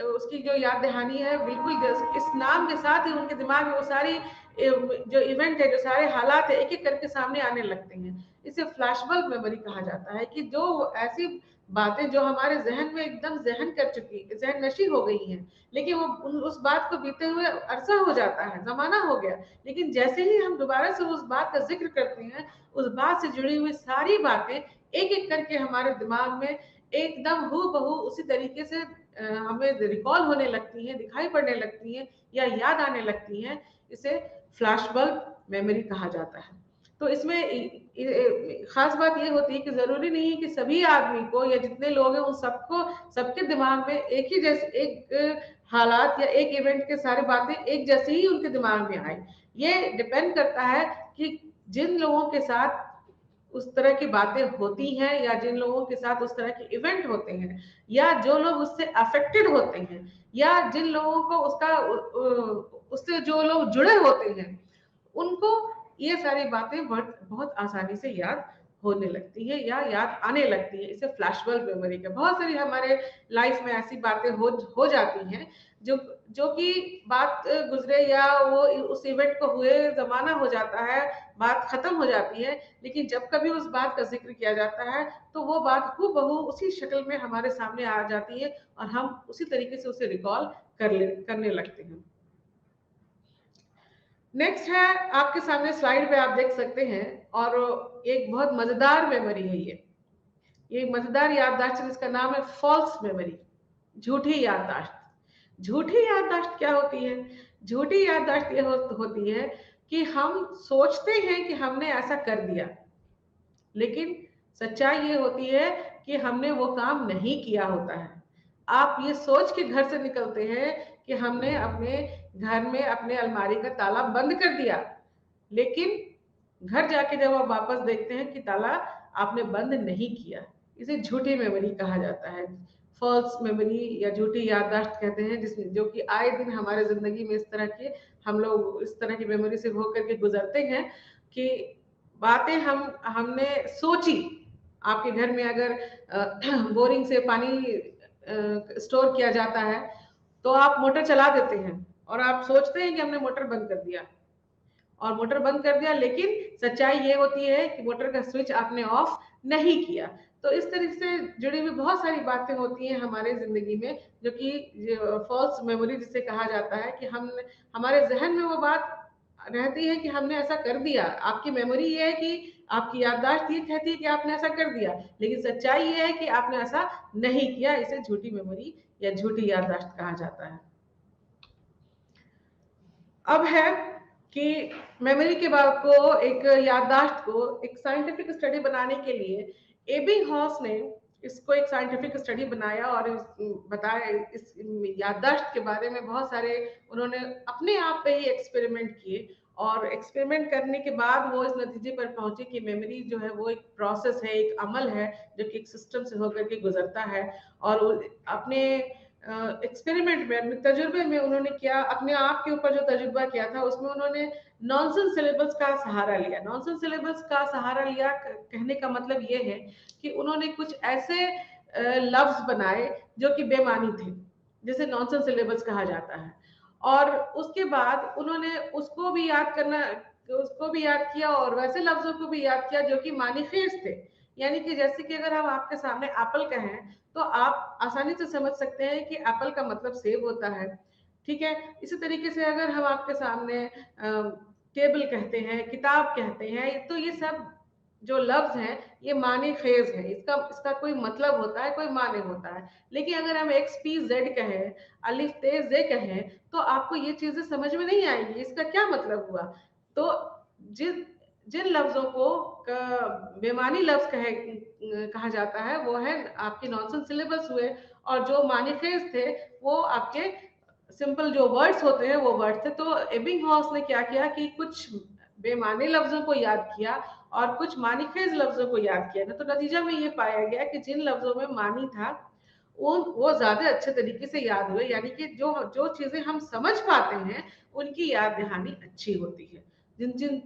उसकी जो याद दहानी है बिल्कुल इस नाम के साथ ही उनके दिमाग में वो सारी जो इवेंट है, जो सारे हालात है, एक एक करके सामने आने लगते हैं। इसे फ्लैशबल्ब मेमोरी कहा जाता है कि जो ऐसी बातें जो हमारे जहन में एकदम जहन नशी हो गई हैं, लेकिन वो उस बात को बीते हुए अरसा हो जाता है, जमाना हो गया, लेकिन जैसे ही हम दोबारा से उस बात का जिक्र करते हैं, उस बात से जुड़ी हुई सारी बातें एक एक करके हमारे दिमाग में एकदम हूबहू उसी तरीके से हमें रिकॉल होने लगती हैं, दिखाई पड़ने लगती हैं या याद आने लगती हैं। इसे फ्लैशबल्ब मेमोरी कहा जाता है। तो इसमें खास बात ये होती है कि जरूरी नहीं है कि सभी आदमी को या जितने लोग हैं उन सबको सबके दिमाग में एक ही जैसे एक हालात या एक इवेंट के सारी बातें एक जैसे ही उनके दिमाग में आए। ये डिपेंड करता है कि जिन लोगों के साथ उस तरह की बातें होती हैं या जिन लोगों के साथ उस तरह के इवेंट होते हैं या जो लोग उससे अफेक्टेड होते हैं या जिन लोगों को उससे जो लोग जुड़े होते हैं, उनको ये सारी बातें बहुत बहुत आसानी से याद होने लगती है या याद आने लगती है। इसे फ्लैशबल्ब मेमोरी का बहुत सारी हमारे लाइफ में ऐसी बातें हो जाती हैं जो जो कि बात गुजरे या वो उस इवेंट को हुए जमाना हो जाता है, बात खत्म हो जाती है, लेकिन जब कभी उस बात का जिक्र किया जाता है तो वो बात हूबहू उसी शक्ल में हमारे सामने आ जाती है और हम उसी तरीके से उसे रिकॉल करने लगते हैं। नेक्स्ट है, आपके सामने स्लाइड पे आप देख सकते हैं, और एक बहुत मजेदार मेमोरी है ये मजेदार याददाश्त है जिसका नाम है फॉल्स मेमोरी, झूठी याददाश्त। झूठी याददाश्त क्या होती है? झूठी याददाश्त ये होती है कि हम सोचते हैं कि हमने ऐसा कर दिया, लेकिन सच्चाई ये होती है कि हमने वो काम नहीं किया होता है। आप ये सोच के घर से निकलते हैं कि हमने अपने घर में अपने अलमारी का ताला बंद कर दिया, लेकिन घर जाके जब आप वापस देखते हैं कि ताला आपने बंद नहीं किया। इसे झूठी मेमोरी कहा जाता है। फॉल्स मेमोरी या झूठी याददाश्त कहते हैं, जिसमें जो कि आए दिन हमारे जिंदगी में इस तरह के हम लोग इस तरह की मेमोरी से होकर के गुजरते हैं कि बातें हमने सोची। आपके घर में अगर बोरिंग से पानी स्टोर किया जाता है तो आप मोटर चला देते हैं, और आप सोचते हैं कि हमने मोटर बंद कर दिया और मोटर बंद कर दिया, लेकिन सच्चाई ये होती है कि मोटर का स्विच आपने ऑफ नहीं किया। तो इस तरीके से जुड़ी हुई बहुत सारी बातें होती हैं हमारे जिंदगी में, जो कि फॉल्स मेमोरी जिसे कहा जाता है, कि हम हमारे जहन में वो बात रहती है कि हमने ऐसा कर दिया। आपकी मेमोरी ये है कि आपकी याददाश्त ये कहती है कि आपने ऐसा कर दिया, लेकिन सच्चाई ये है कि आपने ऐसा नहीं किया। इसे झूठी मेमोरी या झूठी याददाश्त कहा जाता है। अब है कि मेमोरी के बाद को एक याददाश्त को एक साइंटिफिक स्टडी बनाने के लिए एबी हॉस ने इसको एक साइंटिफिक स्टडी बनाया और बताया इस याददाश्त के बारे में बहुत सारे उन्होंने अपने आप पे ही एक्सपेरिमेंट किए, और एक्सपेरिमेंट करने के बाद वो इस नतीजे पर पहुंचे कि मेमोरी जो है वो एक प्रोसेस है, एक अमल है, जो कि एक सिस्टम से होकर के गुजरता है। और अपने एक्सपेरिमेंट में, अपने तजुर्बे में उन्होंने क्या, अपने आप के ऊपर जो तजुर्बा किया था उसमें उन्होंने नॉनसेंस सिलेबस का सहारा लिया। नॉनसेंस सिलेबस का सहारा लिया कहने का मतलब ये है कि उन्होंने कुछ ऐसे लफ्ज बनाए जो कि बेमानी थे, जिसे नॉनसेंस सिलेबस कहा जाता है। और उसके बाद उन्होंने उसको भी याद किया और वैसे लफ्जों को भी याद किया जो कि मानी खेज थे। यानी कि जैसे कि अगर हम आपके सामने एप्पल कहें तो आप आसानी से समझ सकते हैं कि एप्पल का मतलब सेब होता है। ठीक है, इसी तरीके से अगर हम आपके सामने टेबल कहते हैं, किताब कहते हैं, तो ये सब जो लफ्ज हैं ये माने खेज है, इसका इसका कोई मतलब होता है, कोई माने होता है। लेकिन अगर हम एक्स पी जेड कहें, अलिफ ते जे कहें, तो आपको ये चीजें समझ में नहीं आएंगी, इसका क्या मतलब हुआ। तो जिन जिन लफ्जों को बेमानी लफ्ज कहा जाता है वो है आपके नॉनसेंस सिलेबस हुए, और जो मानी खेज थे वो आपके सिंपल जो वर्ड्स होते हैं वो वर्ड्स थे। तो एबिंगहॉस ने क्या किया कि कुछ बेमानी लफ्जों को याद किया और कुछ मानीखेज लफ्जों को याद किया ना, तो नतीजा में ये पाया गया कि जिन लफ्जों में मानी था वो ज्यादा अच्छे तरीके से याद हुए। यानी कि जो जो चीजें हम समझ पाते हैं उनकी याद दहानी अच्छी होती है। जिन जिन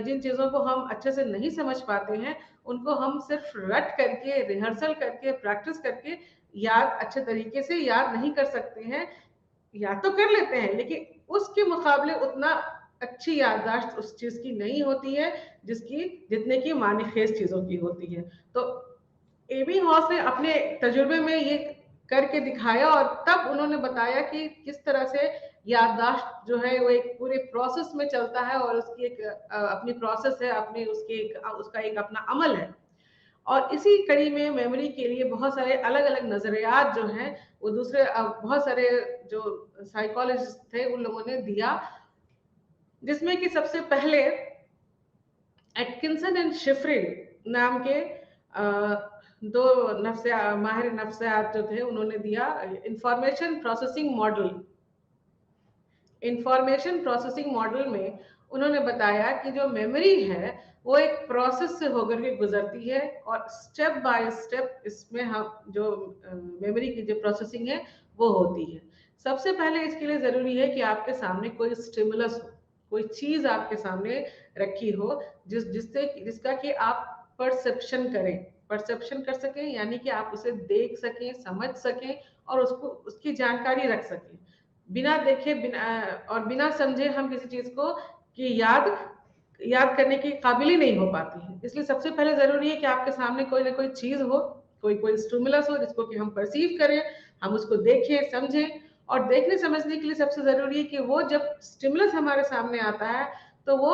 जिन चीजों को हम अच्छे से नहीं समझ पाते हैं उनको हम सिर्फ रट करके, रिहर्सल करके, प्रैक्टिस करके याद अच्छे तरीके से याद नहीं कर सकते हैं। याद तो कर लेते हैं लेकिन उसके मुकाबले उतना अच्छी याददाश्त उस चीज की नहीं होती है जिसकी जितने की मानीखेज चीजों की होती है। तो एबी हॉस ने अपने तजुर्बे में ये करके दिखाया और तब उन्होंने बताया कि किस तरह से याददाश्त जो है वो एक पूरे प्रोसेस में चलता है और उसकी एक अपनी प्रोसेस है, अपनी उसकी उसका एक अपना अमल है। और इसी कड़ी में मेमोरी के लिए बहुत सारे अलग अलग नजरियात जो हैं वो दूसरे बहुत सारे जो साइकोलॉजिस्ट थे उन लोगों ने दिया, जिसमें कि सबसे पहले एटकिंसन एंड शिफ्रिन नाम के दो माहिर नफ्सियात जो थे उन्होंने दिया information processing model. Information processing model में उन्होंने बताया कि जो मेमोरी है वो एक प्रोसेस से होकर के गुजरती है और स्टेप बाय स्टेप इसमें हम जो मेमोरी की जो प्रोसेसिंग है वो होती है। सबसे पहले इसके लिए जरूरी है कि आपके सामने कोई स्टिमुलस हो, कोई चीज आपके सामने रखी हो जिसका कि आप परसेप्शन करें, परसेप्शन कर सकें, यानी कि आप उसे देख सकें, समझ सकें और उसको उसकी जानकारी रख सकें। बिना देखे बिना समझे हम किसी चीज को की याद करने की काबिल ही नहीं हो पाती है। इसलिए सबसे पहले जरूरी है कि आपके सामने कोई ना कोई चीज हो, कोई कोई स्टिमुलस हो जिसको कि हम परसीव करें, हम उसको देखें समझें। और देखने समझने के लिए सबसे जरूरी है कि वो जब स्टिमुलस हमारे सामने आता है तो वो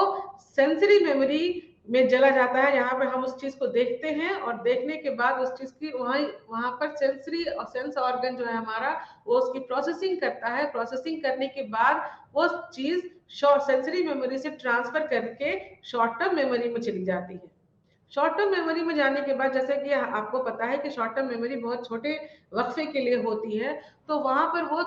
सेंसरी मेमोरी में चला जाता है, जहाँ पर हम उस चीज को देखते हैं और देखने के बाद उस चीज की वहां पर सेंसरी और सेंस ऑर्गन जो है हमारा वो उसकी प्रोसेसिंग करता है। प्रोसेसिंग करने के बाद वो चीज शॉर्ट सेंसरी मेमोरी से ट्रांसफर करके शॉर्ट टर्म मेमोरी में चली जाती है। शॉर्ट टर्म मेमोरी में जाने के बाद, जैसे कि आपको पता है कि शॉर्ट टर्म मेमोरी बहुत छोटे वक्फे के लिए होती है, तो वहां पर वो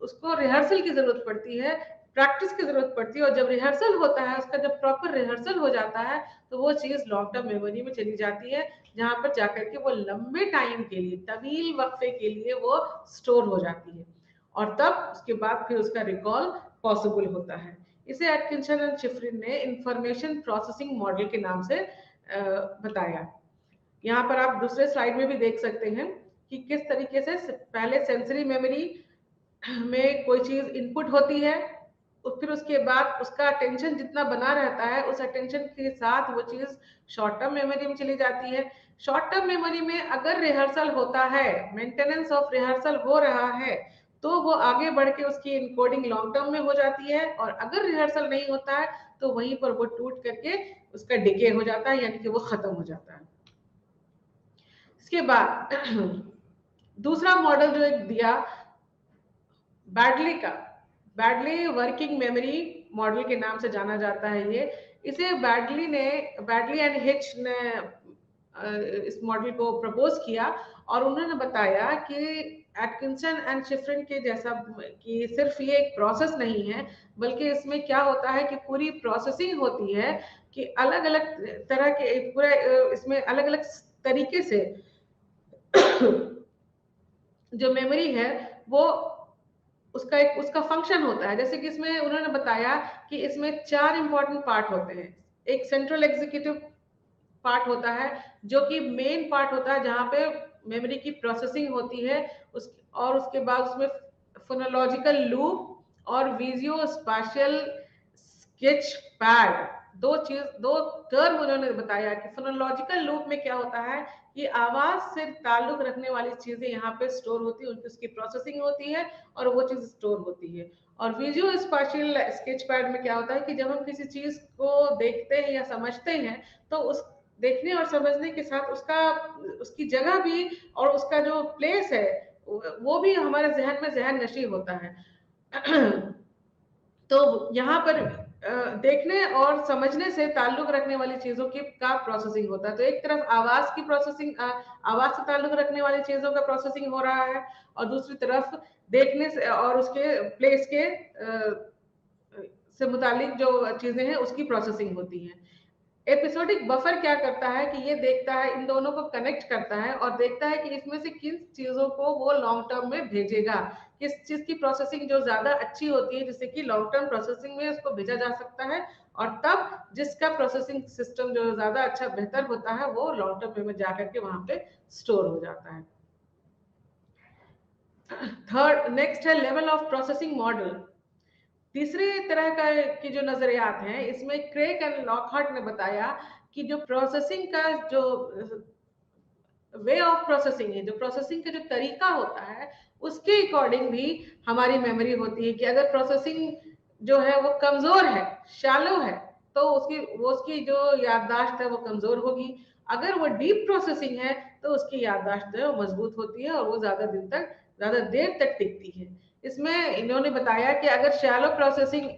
उसको रिहर्सल की जरूरत पड़ती है, प्रैक्टिस की जरूरत पड़ती है। और जब रिहर्सल होता है, उसका जब प्रॉपर रिहर्सल हो जाता है तो वो चीज लॉन्ग टर्म मेमोरी में चली जाती है, जहां पर जाकर के वो लंबे टाइम के लिए, तवील वक्फे के लिए वो स्टोर हो जाती है और तब उसके बाद फिर उसका रिकॉल पॉसिबल होता है। इसे एटकिंसन एंड शिफ्रिन ने इंफॉर्मेशन प्रोसेसिंग मॉडल के नाम से बताया। यहाँ पर आप दूसरे स्लाइड में भी देख सकते हैं कि किस तरीके से पहले सेंसरी मेमोरी में कोई चीज इनपुट होती है, फिर उसके बाद उसका अटेंशन जितना बना रहता है, उस अटेंशन के साथ वो चीज शॉर्ट टर्म मेमोरी में चली जाती है। शॉर्ट टर्म मेमोरी में अगर रिहर्सल होता है, मेंटेनेंस ऑफ रिहर्सल हो रहा है, तो वो आगे बढ़ के उसकी इनकोडिंग लॉन्ग टर्म में हो जाती है, और अगर रिहर्सल नहीं होता है तो वहीं पर वो टूट करके उसका डिके हो जाता है, यानी कि वो खत्म हो जाता है। इसके बाद दूसरा मॉडल जो एक दिया बैडली का, बैडली वर्किंग मेमोरी मॉडल के नाम से जाना जाता है ये। इसे बैडली एंड हिच ने इस मॉडल को प्रपोज किया, और उन्होंने बताया कि एटकिंसन एंड शिफ्रिन के जैसा कि सिर्फ ये एक प्रोसेस नहीं है, बल्कि इसमें क्या होता है कि पूरी प्रोसेसिंग होती है कि अलग अलग तरह के पूरा इसमें अलग अलग तरीके से जो मेमोरी है वो उसका फंक्शन होता है। जैसे कि इसमें उन्होंने बताया कि इसमें 4 इंपॉर्टेंट पार्ट होते हैं। एक सेंट्रल एग्जीक्यूटिव पार्ट होता है, जो कि मेन पार्ट होता है जहां पे मेमोरी की प्रोसेसिंग होती है, और उसके बाद उसमें फोनोलॉजिकल लूप और विजुओ स्पेशियल स्केच पैड, दो टर्म उन्होंने बताया कि फोनोलॉजिकल लूप में क्या होता है कि आवाज से ताल्लुक रखने वाली चीजें यहाँ पे स्टोर होती है, उनकी उसकी प्रोसेसिंग होती है और वो चीज स्टोर होती है। और विजुअल स्पेशियल स्केच पैड में क्या होता है कि जब हम किसी चीज को देखते हैं या समझते हैं, तो उस देखने और समझने के साथ उसकी जगह भी और उसका जो प्लेस है वो भी हमारे जहन में जहन नशी होता है। तो यहाँ पर देखने और समझने से ताल्लुक रखने वाली चीजों की का प्रोसेसिंग होता है। तो एक तरफ आवाज की प्रोसेसिंग, आवाज से ताल्लुक रखने वाली चीजों का प्रोसेसिंग हो रहा है, और दूसरी तरफ देखने से और उसके प्लेस के से मुतालिक जो चीजें हैं उसकी प्रोसेसिंग होती है। एपिसोडिक बफर क्या करता है कि ये देखता है, इन दोनों को कनेक्ट करता है और देखता है कि इसमें से किन चीजों को वो लॉन्ग टर्म में भेजेगा, किस चीज की प्रोसेसिंग जो ज्यादा अच्छी होती है जिससे कि लॉन्ग टर्म प्रोसेसिंग में उसको भेजा जा सकता है, और तब जिसका प्रोसेसिंग सिस्टम जो ज्यादा अच्छा बेहतर होता है वो लॉन्ग टर्म में जाकर के वहां पे स्टोर हो जाता है। थर्ड नेक्स्ट है लेवल ऑफ प्रोसेसिंग मॉडल। तीसरे तरह का की जो नजरियात हैं, इसमें क्रेग एंड लॉकहार्ट ने बताया कि जो प्रोसेसिंग का जो वे ऑफ प्रोसेसिंग है, जो प्रोसेसिंग का जो तरीका होता है, उसके अकॉर्डिंग भी हमारी मेमोरी होती है कि अगर प्रोसेसिंग जो है वो कमजोर है, शैलो है, तो उसकी जो याददाश्त है वो कमजोर होगी। अगर वो डीप प्रोसेसिंग है तो उसकी याददाश्त जो है वो मजबूत होती है और वो ज्यादा देर तक टिकती है। इसमें इन्होंने बताया कि अगर शैलो प्रोसेसिंग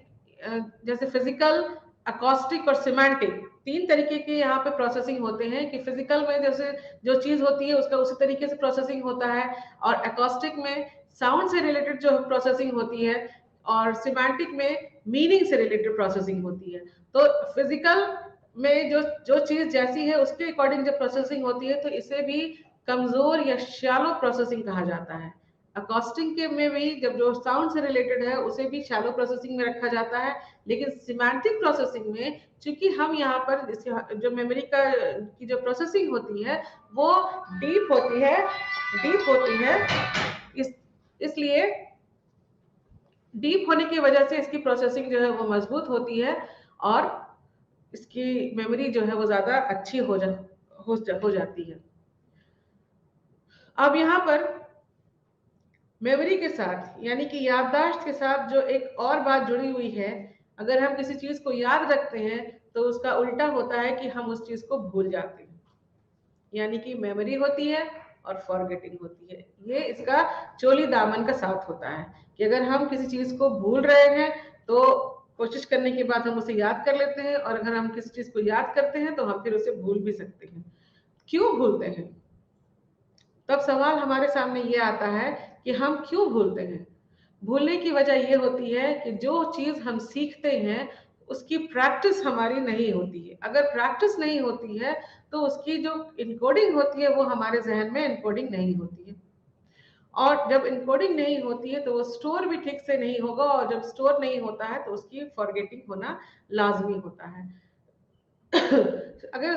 जैसे फिजिकल, अकॉस्टिक और सिमेंटिक, 3 तरीके के यहाँ पे प्रोसेसिंग होते हैं कि फिजिकल में जैसे जो चीज होती है उसका उसी तरीके से प्रोसेसिंग होता है, और अकॉस्टिक में साउंड से रिलेटेड जो प्रोसेसिंग होती है, और सिमेंटिक में मीनिंग से रिलेटेड प्रोसेसिंग होती है। तो फिजिकल में जो जो चीज जैसी है उसके अकॉर्डिंग जब प्रोसेसिंग होती है तो इसे भी कमजोर या शैलो प्रोसेसिंग कहा जाता है। अकॉस्टिक के में भी जब जो साउंड से रिलेटेड है उसे भी शैलो प्रोसेसिंग में रखा जाता है, लेकिन सिमेंटिक प्रोसेसिंग में चूंकि हम यहाँ पर जो मेमोरी का की जो प्रोसेसिंग होती है वो डीप होती है डीप होती है इसलिए डीप होने की वजह से इसकी प्रोसेसिंग जो है वो मजबूत होती है, और इसकी मेमोरी जो है वो ज्यादा अच्छी हो जाती है। अब यहाँ पर मेमोरी के साथ यानी कि याददाश्त के साथ जो एक और बात जुड़ी हुई है, अगर हम किसी चीज को याद रखते हैं तो उसका उल्टा होता है कि हम उस चीज को भूल जाते हैं, यानी कि मेमोरी होती है और फॉरगेटिंग होती है। ये इसका चोली दामन का साथ होता है कि अगर हम किसी चीज को भूल रहे हैं तो कोशिश करने के बाद हम उसे याद कर लेते हैं, और अगर हम किसी चीज को याद करते हैं तो हम फिर उसे भूल भी सकते हैं। क्यों भूलते हैं? तब सवाल हमारे सामने ये आता है कि हम क्यों भूलते हैं। भूलने की वजह ये होती है कि जो चीज हम सीखते हैं उसकी प्रैक्टिस हमारी नहीं होती है। अगर प्रैक्टिस नहीं होती है तो उसकी जो इनकोडिंग होती है वो हमारे जहन में इनकोडिंग नहीं होती है, और जब इनकोडिंग नहीं होती है तो वो स्टोर भी ठीक से नहीं होगा, और जब स्टोर नहीं होता है तो उसकी फॉरगेटिंग होना लाजमी होता है। अगर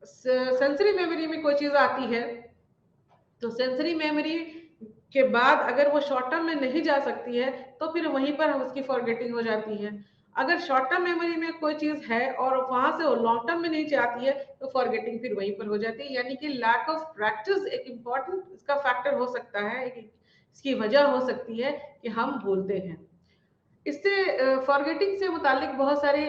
सेंसरी मेमोरी में कोई चीज आती है तो सेंसरी मेमोरी के बाद अगर वो शॉर्ट टर्म में नहीं जा सकती है तो फिर वहीं पर हम उसकी फॉरगेटिंग हो जाती है। अगर शॉर्ट टर्म मेमोरी में कोई चीज है और वहां से वो लॉन्ग टर्म में नहीं जाती है तो फॉरगेटिंग फिर वहीं पर हो जाती है। यानी कि लैक ऑफ प्रैक्टिस एक इम्पॉर्टेंट इसका फैक्टर हो सकता है, इसकी वजह हो सकती है कि हम भूलते हैं। इससे फॉरगेटिंग से मुतालिक बहुत सारे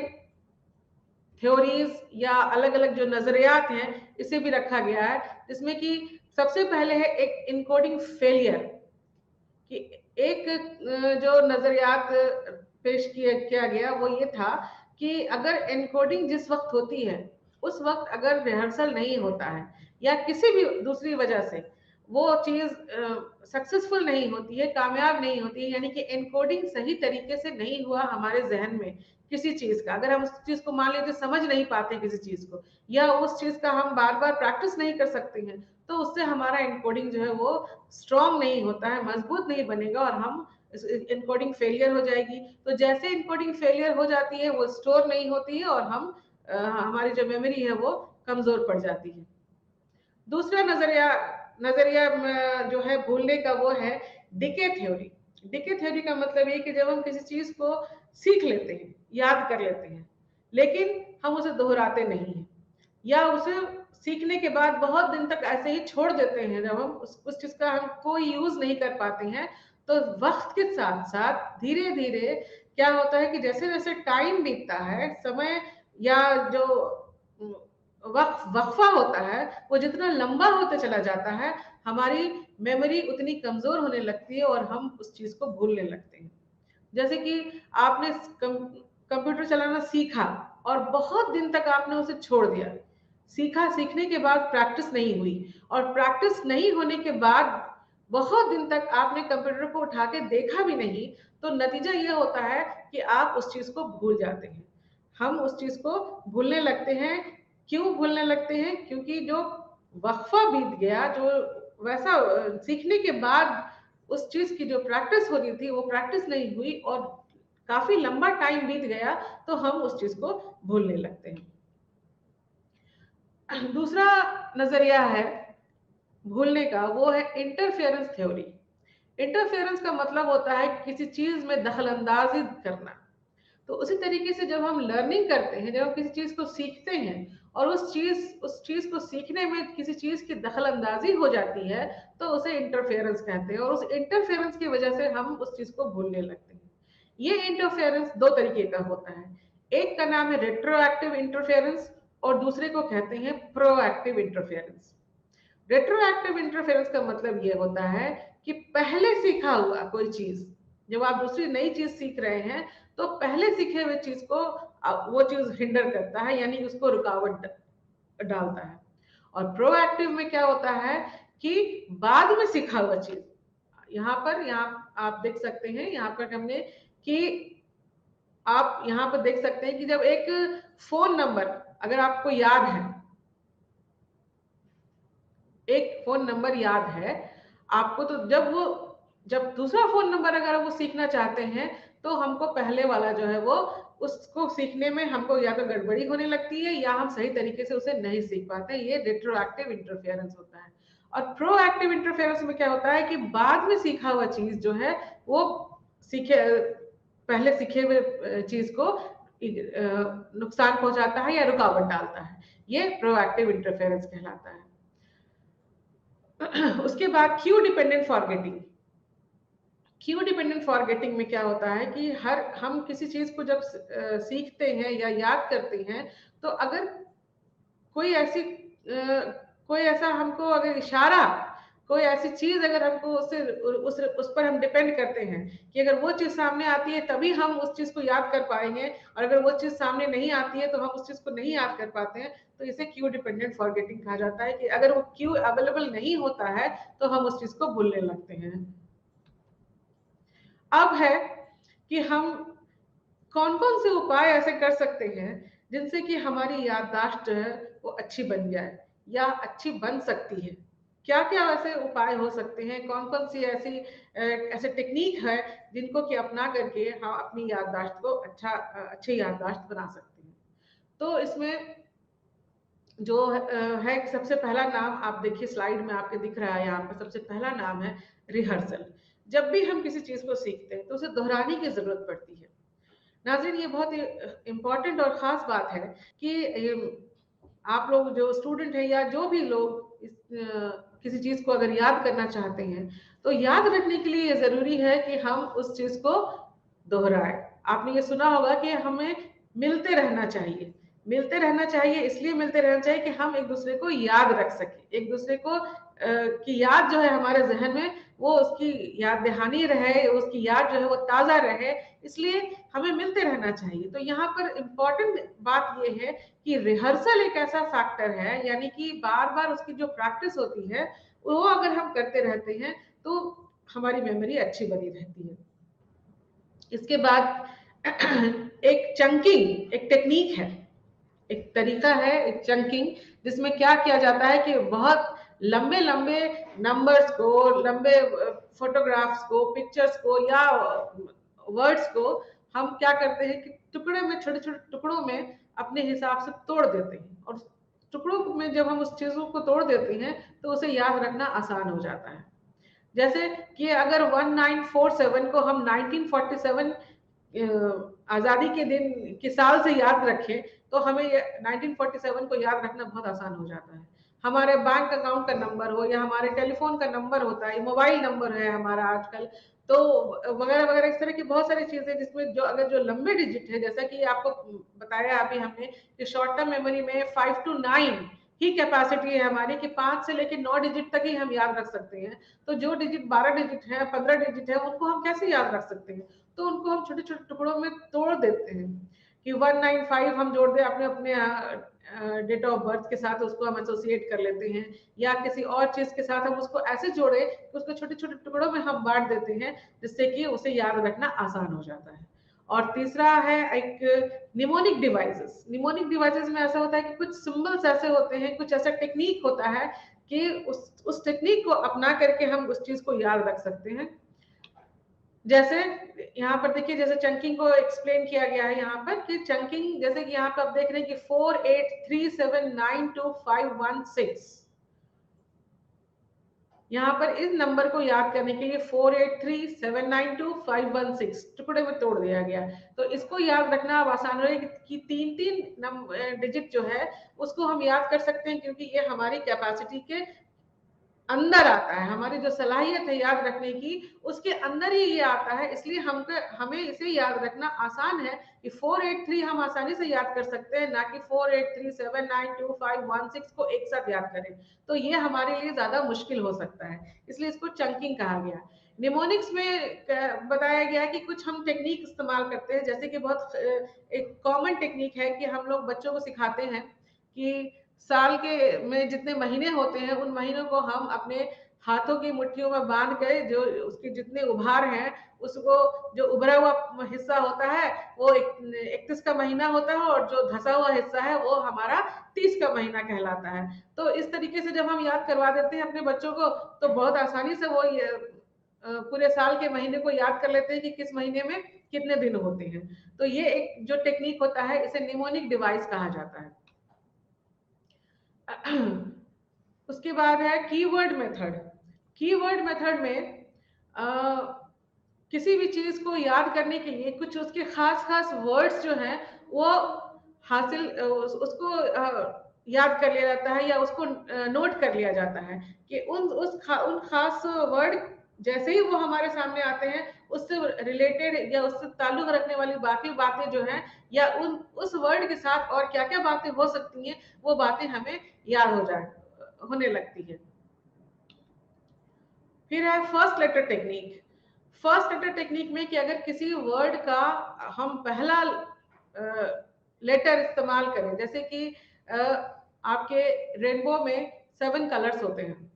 थ्योरीज या अलग अलग जो नजरियात हैं इसे भी रखा गया है, जिसमें कि सबसे पहले है एक इनकोडिंग फेलियर। कि एक जो नजरियात पेश किया गया वो ये था कि अगर एनकोडिंग जिस वक्त होती है उस वक्त अगर रिहर्सल नहीं होता है या किसी भी दूसरी वजह से वो चीज सक्सेसफुल नहीं होती है, कामयाब नहीं होती है, यानी कि एनकोडिंग सही तरीके से नहीं हुआ हमारे जहन में किसी चीज का, अगर हम उस चीज को मान लीजिए समझ नहीं पाते किसी चीज को या उस चीज का हम बार बार प्रैक्टिस नहीं कर सकते हैं, तो उससे हमारा एनकोडिंग जो है वो स्ट्रांग नहीं होता है, मजबूत नहीं बनेगा और हम इनकोडिंग फेलियर हो जाएगी। तो जैसे इनकोडिंग फेलियर हो जाती है वो स्टोर नहीं होती है और हम हमारी जो मेमोरी है वो कमजोर पड़ जाती है। दूसरा नजरिया नजरिया जो है भूलने का वो है डिके थ्योरी। डिके थ्योरी का मतलब ये कि जब हम किसी चीज को सीख लेते हैं, याद कर लेते हैं, लेकिन हम उसे दोहराते नहीं हैं या उसे सीखने के बाद बहुत दिन तक ऐसे ही छोड़ देते हैं, जब हम उस चीज का हम कोई यूज नहीं कर पाते हैं, तो वक्त के साथ साथ धीरे धीरे क्या होता है कि जैसे जैसे टाइम बीतता है, समय या जो वक्फा होता है वो जितना लंबा होते चला जाता है, हमारी मेमोरी उतनी कमजोर होने लगती है और हम उस चीज को भूलने लगते हैं। जैसे कि आपने कंप्यूटर चलाना सीखा और बहुत दिन तक आपने उसे छोड़ दिया, सीखने के बाद प्रैक्टिस नहीं हुई और प्रैक्टिस नहीं होने के बाद बहुत दिन तक आपने कंप्यूटर को उठा के देखा भी नहीं, तो नतीजा ये होता है कि आप उस चीज को भूल जाते हैं। हम उस चीज को भूलने लगते हैं। क्यों भूलने लगते हैं? क्योंकि जो वक्फा बीत गया, जो वैसा सीखने के बाद उस चीज की जो प्रैक्टिस हो रही थी वो प्रैक्टिस नहीं हुई और काफी लंबा टाइम बीत गया, तो हम उस चीज को भूलने लगते हैं। दूसरा नजरिया है भूलने का, वो है इंटरफेरेंस थ्योरी। इंटरफेरेंस का मतलब होता है किसी चीज में दखल अंदाजी करना। तो उसी तरीके से जब हम लर्निंग करते हैं, जब हम किसी चीज को सीखते हैं और उस चीज को सीखने में किसी चीज की दखल अंदाजी हो जाती है, तो उसे इंटरफेरेंस कहते हैं और उस इंटरफेरेंस की वजह से हम उस चीज को भूलने लगते हैं। ये इंटरफेरेंस दो तरीके का होता है, एक का नाम है रेट्रोएक्टिव इंटरफेरेंस और दूसरे को कहते हैं प्रोएक्टिव इंटरफेरेंस। रेट्रोएक्टिव इंटरफेरेंस का मतलब ये होता है कि पहले सीखा हुआ कोई चीज, जब आप दूसरी नई चीज सीख रहे हैं तो पहले सीखे हुए चीज को वो चीज हिंडर करता है, यानी उसको रुकावट डालता है। और प्रोएक्टिव में क्या होता है कि बाद में सीखा हुआ चीज, यहाँ आप देख सकते हैं, यहाँ पर हमने कि आप यहाँ पर देख सकते हैं कि जब एक फोन नंबर अगर आपको याद है, एक फोन नंबर याद है आपको, तो जब दूसरा फोन नंबर अगर वो सीखना चाहते हैं तो हमको पहले वाला जो है वो उसको सीखने में हमको या तो गड़बड़ी होने लगती है या हम सही तरीके से उसे नहीं सीख पाते। ये रेट्रोएक्टिव इंटरफेरेंस होता है। और प्रोएक्टिव इंटरफेरेंस में क्या होता है कि बाद में सीखा हुआ चीज जो है वो सीखे पहले सीखे हुए चीज को नुकसान पहुंचाता है या रुकावट डालता है। ये प्रोएक्टिव इंटरफेरेंस कहलाता है। उसके बाद Q dependent forgetting. Q dependent forgetting में क्या होता है कि हम किसी चीज को जब सीखते हैं या याद करते हैं, तो अगर कोई ऐसी कोई ऐसा हमको अगर इशारा, कोई ऐसी चीज अगर हमको उससे उस पर हम डिपेंड करते हैं कि अगर वो चीज सामने आती है तभी हम उस चीज को याद कर पाएंगे, और अगर वो चीज सामने नहीं आती है तो हम उस चीज को नहीं याद कर पाते हैं, तो इसे क्यू डिपेंडेंट फॉरगेटिंग कहा जाता है कि अगर वो क्यू अवेलेबल नहीं होता है तो हम उस चीज को भूलने लगते हैं। अब है कि हम कौन कौन से उपाय ऐसे कर सकते हैं जिनसे कि हमारी याददाश्त जो है वो अच्छी बन जाए या अच्छी बन सकती है। क्या क्या ऐसे उपाय हो सकते हैं, कौन कौन सी ऐसे टेक्निक है जिनको कि अपना करके हम अपनी याददाश्त को अच्छी याददाश्त बना सकते हैं। तो इसमें जो है सबसे पहला नाम आप देखिए, स्लाइड में आपके दिख रहा है, यहाँ पर सबसे पहला नाम है रिहर्सल। जब भी हम किसी चीज को सीखते हैं तो उसे दोहराने की जरूरत पड़ती है। नाज़रीन, ये बहुत ही इम्पोर्टेंट और ख़ास बात है कि आप लोग जो स्टूडेंट हैं या जो भी लोग किसी चीज़ को अगर याद करना चाहते हैं, तो याद रखने के लिए ये ज़रूरी है कि हम उस चीज़ को दोहराएं। आपने ये सुना होगा कि हमें मिलते रहना चाहिए। मिलते रहना चाहिए, इसलिए मिलते रहना चाहिए कि हम एक दूसरे को याद रख सकें, एक दूसरे को की याद जो है हमारे जहन में, वो उसकी याद दहानी रहे, उसकी याद जो है वो ताज़ा रहे, इसलिए हमें मिलते रहना चाहिए। तो यहाँ पर इम्पोर्टेंट बात ये है कि रिहर्सल एक ऐसा फैक्टर है, यानी कि बार बार उसकी जो प्रैक्टिस होती है वो अगर हम करते रहते हैं तो हमारी मेमोरी अच्छी बनी रहती है। इसके बाद एक चंकिंग एक टेक्निक है, एक तरीका है, एक चंकिंग, जिसमें क्या किया जाता है कि बहुत लंबे लंबे नंबर्स को, लंबे फोटोग्राफ्स को, पिक्चर्स को या वर्ड्स को हम क्या करते हैं कि टुकड़े में, छोटे छोटे टुकड़ों में अपने हिसाब से तोड़ देते हैं, और टुकड़ों में जब हम उस चीजों को तोड़ देते हैं तो उसे याद रखना आसान हो जाता है। जैसे कि अगर 1947 को हम 1947 आजादी के दिन के साल से याद रखें तो हमें 1947 को याद रखना बहुत आसान हो जाता है। हमारे बैंक अकाउंट का नंबर हो या हमारे टेलीफोन का नंबर होता है, मोबाइल नंबर है हमारा आजकल, तो वगैरह वगैरह इस तरह की बहुत सारी चीजें जिसमें जो अगर जो लंबे डिजिट है, जैसा कि आपको बताया अभी हमने कि शॉर्ट टर्म मेमोरी में 5 to 9 ही कैपेसिटी है हमारी, कि 5 से लेकर 9 डिजिट तक ही हम याद रख सकते हैं। तो जो डिजिट 12 डिजिट है, 15 डिजिट है, उनको हम कैसे याद रख सकते हैं? तो उनको हम छोटे छोटे टुकड़ों में तोड़ देते हैं कि 195 हम जोड़ दें अपने अपने डेट ऑफ बर्थ के साथ, उसको हम एसोसिएट कर लेते हैं, या किसी और चीज के साथ हम उसको ऐसे जोड़े कि उसको छोटे छोटे टुकड़ों में हम बांट देते हैं, जिससे कि उसे याद रखना आसान हो जाता है। और तीसरा है एक निमोनिक डिवाइसेस। निमोनिक डिवाइसेस में ऐसा होता है कि कुछ सिंबल्स ऐसे होते हैं, कुछ ऐसा टेक्निक होता है कि उस टेक्निक को अपना करके हम उस चीज को याद रख सकते हैं। जैसे यहाँ पर देखिए, जैसे चंकिंग को एक्सप्लेन किया गया है यहाँ पर कि चंकिंग, जैसे कि यहाँ पर आप देख रहे हैं कि 48379251 यहाँ पर इस नंबर को याद करने के लिए 48379251 टुकड़े में तोड़ दिया गया। तो इसको याद रखना अब आसान है कि तीन तीन डिजिट जो है उसको हम याद कर सकते हैं, क्योंकि ये हमारी कैपेसिटी के अंदर आता है, हमारी जो सलाहियत है याद रखने की उसके अंदर ही ये आता है, इसलिए हमें इसे याद रखना आसान है कि 483 हम आसानी से याद कर सकते हैं, ना कि 48379251 को एक साथ याद करें, तो ये हमारे लिए ज्यादा मुश्किल हो सकता है, इसलिए इसको चंकिंग कहा गया। निमोनिक्स में बताया गया कि कुछ हम टेक्निक इस्तेमाल करते हैं, जैसे कि बहुत एक कॉमन टेक्निक है कि हम लोग बच्चों को सिखाते हैं कि साल के में जितने महीने होते हैं उन महीनों को हम अपने हाथों की मुट्ठियों में बांध कर, जो उसके जितने उभार हैं उसको, जो उभरा हुआ हिस्सा होता है वो 31 का महीना होता है, और जो धसा हुआ हिस्सा है वो हमारा 30 का महीना कहलाता है। तो इस तरीके से जब हम याद करवा देते हैं अपने बच्चों को तो बहुत आसानी से वो पूरे साल के महीने को याद कर लेते हैं कि किस महीने में कितने दिन होते हैं। तो ये एक जो टेक्निक होता है इसे निमोनिक डिवाइस कहा जाता है। उसके बाद है कीवर्ड मेथड। कीवर्ड मेथड में किसी भी चीज को याद करने के लिए कुछ उसके खास खास वर्ड्स जो हैं वो हासिल उसको याद कर लिया जाता है, या उसको नोट कर लिया जाता है कि उन खास वर्ड जैसे ही वो हमारे सामने आते हैं उससे रिलेटेड या उससे ताल्लुक रखने वाली बाकी बातें जो हैं, या उस वर्ड के साथ और क्या क्या बातें हो सकती हैं, वो बातें हमें याद होने लगती है। फिर है first letter technique. First letter technique में कि अगर किसी वर्ड का हम पहला लेटर इस्तेमाल करें, जैसे कि आपके रेनबो में 7 कलर्स होते हैं,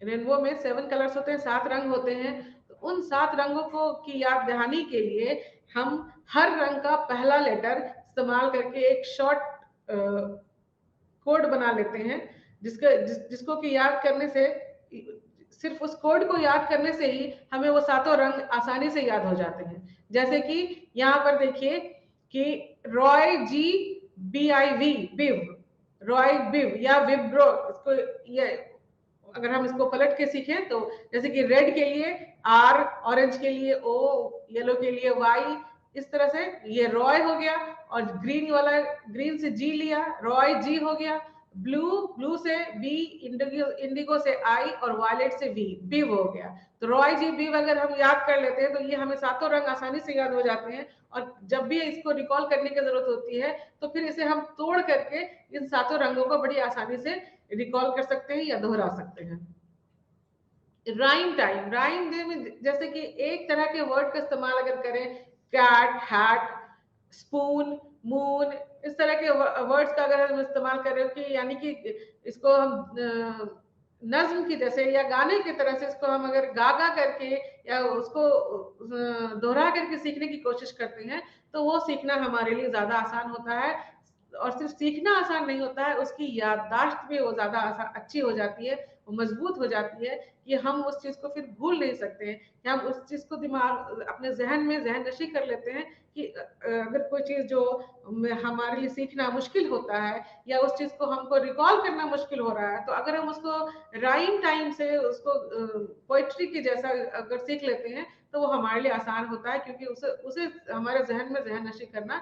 रेनबो में 7 कलर्स होते हैं, 7 रंग होते हैं, तो उन 7 रंगों को की याद दहानी के लिए हम हर रंग का पहला लेटर इस्तेमाल करके एक शॉर्ट कोड बना लेते हैं, जिसको कि याद करने से, सिर्फ उस कोड को याद करने से ही हमें वो सातों रंग आसानी से याद हो जाते हैं। जैसे कि यहाँ पर देखिए कि रॉय जी BIV, बिव, रॉय बिव या विब्रो, इसको ये अगर हम इसको पलट के सीखें तो जैसे कि रेड के लिए आर, ऑरेंज के लिए ओ, येलो के लिए वाई, इस तरह से ये रॉय हो गया। और ग्रीन वाला, ग्रीन से जी लिया, रॉय जी हो गया। ब्लू, ब्लू से बी, इंडिगो, इंडिगो से आई, और वायलेट से वी, बिव हो गया। तो रॉय जी बिव अगर हम याद कर लेते हैं तो ये हमें सातों रंग आसानी से याद हो जाते हैं। और जब भी इसको रिकॉल करने की जरूरत होती है तो फिर इसे हम तोड़ करके इन सातों रंगों को बड़ी आसानी से रिकॉल कर सकते हैं या दोहरा सकते हैं। राइम टाइम, राइम में जैसे कि एक तरह के वर्ड का इस्तेमाल अगर करें, कैट, हैट, स्पून, मून, इस तरह के वर्ड्स का अगर हम इस्तेमाल करें कि यानी कि इसको हम नज्म की जैसे या गाने की तरह से इसको हम अगर गा गा करके या उसको दोहरा करके सीखने की कोशिश करते हैं तो वो सीखना हमारे लिए ज्यादा आसान होता है। और सिर्फ सीखना आसान नहीं होता है, उसकी याददाश्त भी वो ज्यादा अच्छी हो जाती है, वो मजबूत हो जाती है कि हम उस चीज को फिर भूल नहीं सकते हैं, कि हम उस चीज को दिमाग अपने जहन में जहन नशी कर लेते हैं कि अगर कोई चीज जो हमारे लिए सीखना मुश्किल होता है या उस चीज को हमको रिकॉल करना मुश्किल हो रहा है, तो अगर हम उसको राइम टाइम से उसको पोइट्री के जैसा अगर सीख लेते हैं तो वो हमारे लिए आसान होता है, क्योंकि उसे उसे हमारे जहन में जहन नशी करना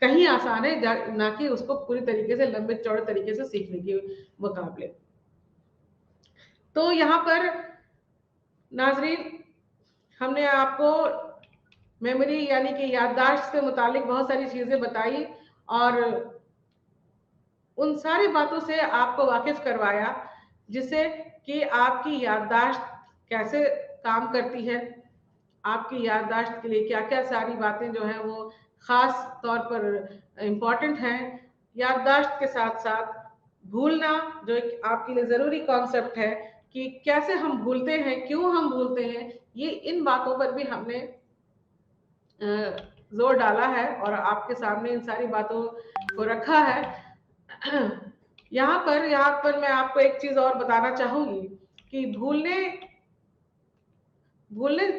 कहीं आसान है ना कि उसको पूरी तरीके से लंबे चौड़े तरीके से सीखने के मुकाबले। तो यहाँ पर नाजरीन, हमने आपको मेमोरी यानी कि याददाश्त से मुतालिक बहुत सारी चीजें बताई और उन सारी बातों से आपको वाकिफ करवाया जिससे कि आपकी याददाश्त कैसे काम करती है, आपकी याददाश्त के लिए क्या क्या सारी बातें जो है वो खास तौर पर इम्पोर्टेंट हैं। याददाश्त के साथ साथ भूलना जो एक आपके लिए जरूरी कॉन्सेप्ट है कि कैसे हम भूलते हैं, क्यों हम भूलते हैं, ये इन बातों पर भी हमने जोर डाला है और आपके सामने इन सारी बातों को रखा है। यहाँ पर मैं आपको एक चीज और बताना चाहूंगी कि भूलने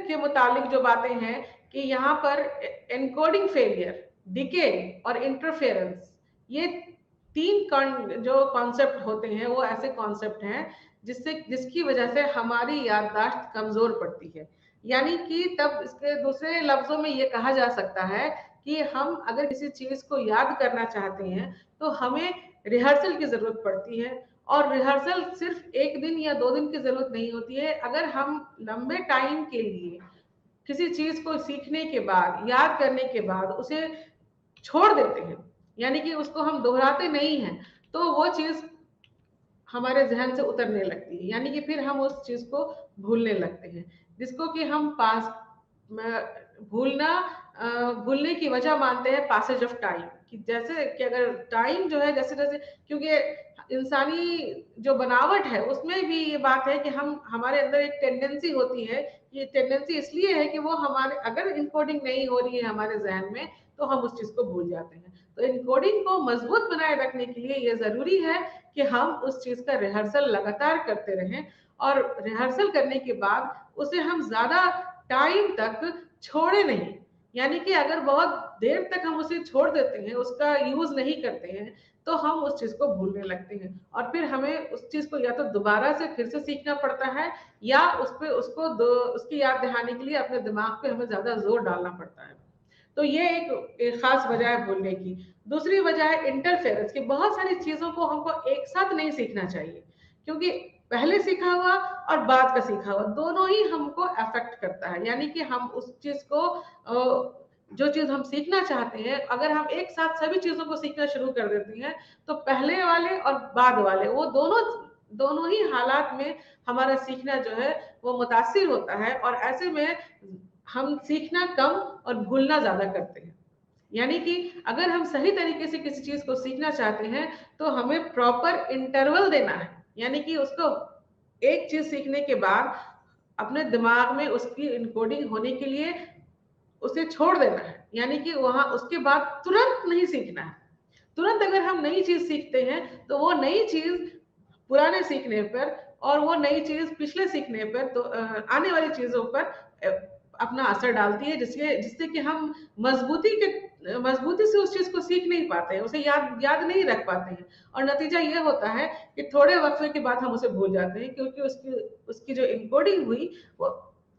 के मुतालिक जो बातें हैं कि यहाँ पर एनकोडिंग फेलियर, डिके और इंटरफेरेंस, ये तीन जो कॉन्सेप्ट होते हैं वो ऐसे कॉन्सेप्ट हैं जिसकी वजह से हमारी याददाश्त कमजोर पड़ती है। यानी कि तब इसके दूसरे लफ्जों में ये कहा जा सकता है कि हम अगर किसी चीज को याद करना चाहते हैं तो हमें रिहर्सल की जरूरत पड़ती है। और रिहर्सल सिर्फ एक दिन या दो दिन की जरूरत नहीं होती है। अगर हम लंबे टाइम के लिए किसी चीज को सीखने के बाद, याद करने के बाद उसे छोड़ देते हैं, यानी कि उसको हम दोहराते नहीं हैं, तो वो चीज हमारे जहन से उतरने लगती है, यानी कि फिर हम उस चीज को भूलने लगते हैं, जिसको कि हम पास भूलना भूलने की वजह मानते हैं पासेज ऑफ टाइम। कि जैसे कि अगर टाइम जो है जैसे जैसे, क्योंकि इंसानी जो बनावट है उसमें भी ये बात है कि हम हमारे अंदर एक टेंडेंसी होती है। ये टेंडेंसी इसलिए है कि वो हमारे अगर इनकोडिंग नहीं हो रही है हमारे जहन में तो हम उस चीज को भूल जाते हैं। तो इनकोडिंग को मजबूत बनाए रखने के लिए ये जरूरी है कि हम उस चीज का रिहर्सल लगातार करते रहें और रिहर्सल करने के बाद उसे हम ज्यादा टाइम तक छोड़े नहीं। यानी कि अगर बहुत देर तक हम उसे छोड़ देते हैं, उसका यूज नहीं करते हैं, तो हम उस चीज को भूलने लगते हैं और फिर हमें उस चीज को या तो दोबारा से फिर से सीखना पड़ता है या उसकी याद दहानी के लिए अपने दिमाग पे हमें ज्यादा जोर डालना पड़ता है। तो ये एक खास वजह है भूलने की। दूसरी वजह है इंटरफेरेंस की। बहुत सारी चीजों को हमको एक साथ नहीं सीखना चाहिए, क्योंकि पहले सीखा हुआ और बाद का सीखा हुआ दोनों ही हमको अफेक्ट करता है। यानी कि हम उस चीज को जो चीज हम सीखना चाहते हैं, अगर हम एक साथ सभी चीजों को सीखना शुरू कर देते हैं तो पहले वाले और बाद वाले वो दोनों ही हालात में हमारा सीखना जो है वो मुतासिर होता है और ऐसे में हम सीखना कम और भूलना ज्यादा करते हैं। यानी कि अगर हम सही तरीके से किसी चीज को सीखना चाहते हैं तो हमें प्रॉपर इंटरवल देना है। यानी कि उसको एक चीज सीखने के बाद अपने दिमाग में उसकी इनकोडिंग होने के लिए उसे छोड़ देना है। यानी कि वहां उसके बाद तुरंत नहीं सीखना है। तुरंत अगर हम नई चीज सीखते हैं तो वो नई चीज पुराने सीखने पर और वो नई चीज पिछले सीखने पर तो आने वाली चीजों पर अपना असर डालती है, जिससे जिससे कि हम मजबूती से उस चीज को सीख नहीं पाते हैं, उसे याद याद नहीं रख पाते हैं। और नतीजा ये होता है कि थोड़े वक्फे के बाद हम उसे भूल जाते हैं, क्योंकि उसकी उसकी जो इनकोडिंग हुई वो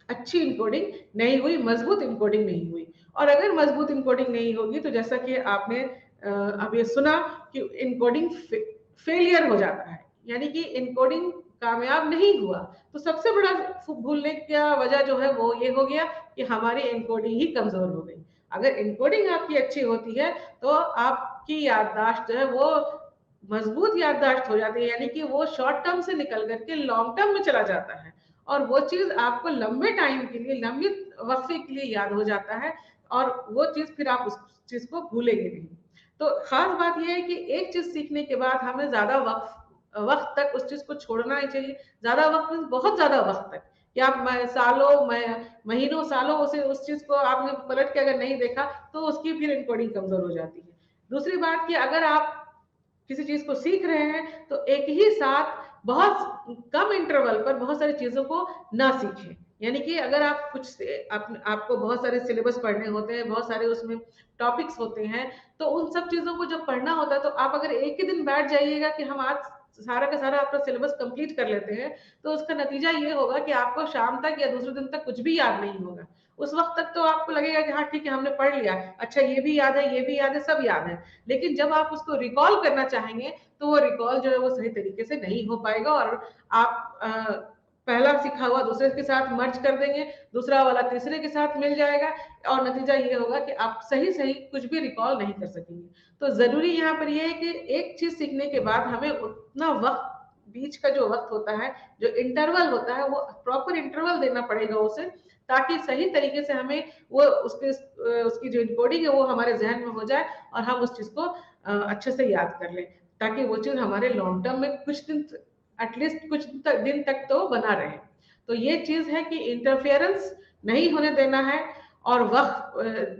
अच्छी इनकोडिंग नहीं हुई, मजबूत इनकोडिंग नहीं हुई। और अगर मजबूत इनकोडिंग नहीं होगी तो जैसा कि आपने अब ये सुना कि इनकोडिंग फेलियर हो जाता है, यानी कि इनकोडिंग कामयाब नहीं हुआ। तो सबसे बड़ा भूलने का वजह जो है वो ये हो गया कि हमारी एनकोडिंग ही कमजोर हो गई। अगर एनकोडिंग आपकी अच्छी होती है तो आपकी याददाश्त जो है वो मजबूत याददाश्त हो जाती है, यानी कि वो शॉर्ट टर्म से निकल करके लॉन्ग टर्म में चला जाता है, और वो चीज आपको लंबे टाइम के लिए, लंबे वक्फे के लिए याद हो जाता है, और वो चीज फिर आप उस चीज को भूलेंगे नहीं। तो खास बात यह है कि एक चीज सीखने के बाद हमें ज्यादा वक्त तक उस चीज को छोड़ना नहीं चाहिए। ज्यादा वक्त, बहुत ज्यादा वक्त तक, कि आप सालों महीनों सालों उसे उस चीज को आपने पलट के अगर नहीं देखा तो उसकी फिर इनकोडिंग कमजोर हो जाती है। दूसरी बात कि अगर आप किसी चीज को सीख रहे हैं तो एक ही साथ बहुत कम इंटरवल पर बहुत सारी चीजों को ना सीखें। यानी कि अगर आप आपको बहुत सारे सिलेबस पढ़ने होते हैं, बहुत सारे उसमें टॉपिक्स होते हैं, तो उन सब चीजों को जब पढ़ना होता है तो आप अगर एक ही दिन बैठ जाइएगा कि हम आज सारा का सारा अपना सिलेबस कंप्लीट कर लेते हैं, तो उसका नतीजा ये होगा कि आपको शाम तक या दूसरे दिन तक कुछ भी याद नहीं होगा। उस वक्त तक तो आपको लगेगा कि हाँ ठीक है, हमने पढ़ लिया, अच्छा ये भी याद है, ये भी याद है, सब याद है। लेकिन जब आप उसको रिकॉल करना चाहेंगे तो वो रिकॉल जो है वो सही तरीके से नहीं हो पाएगा, और आप पहला सीखा हुआ दूसरे के साथ मर्ज कर देंगे, दूसरा वाला तीसरे के साथ मिल जाएगा, और नतीजा ये होगा कि आप सही सही कुछ भी रिकॉल नहीं कर सकेंगे। तो जरूरी यहाँ पर यह है कि एक चीज सीखने के बाद हमें उतना वक्त, बीच का जो वक्त होता है, जो इंटरवल होता है, वो प्रॉपर इंटरवल देना पड़ेगा उसे, ताकि सही तरीके से हमें वो उसकी जो इनकोडिंग है वो हमारे जहन में हो जाए, और हम उस चीज को अच्छे से याद कर लें, ताकि वो चीज हमारे लॉन्ग टर्म में कुछ दिन, एटलीस्ट कुछ दिन तक तो बना रहे। तो ये चीज है कि इंटरफेरेंस नहीं होने देना है, और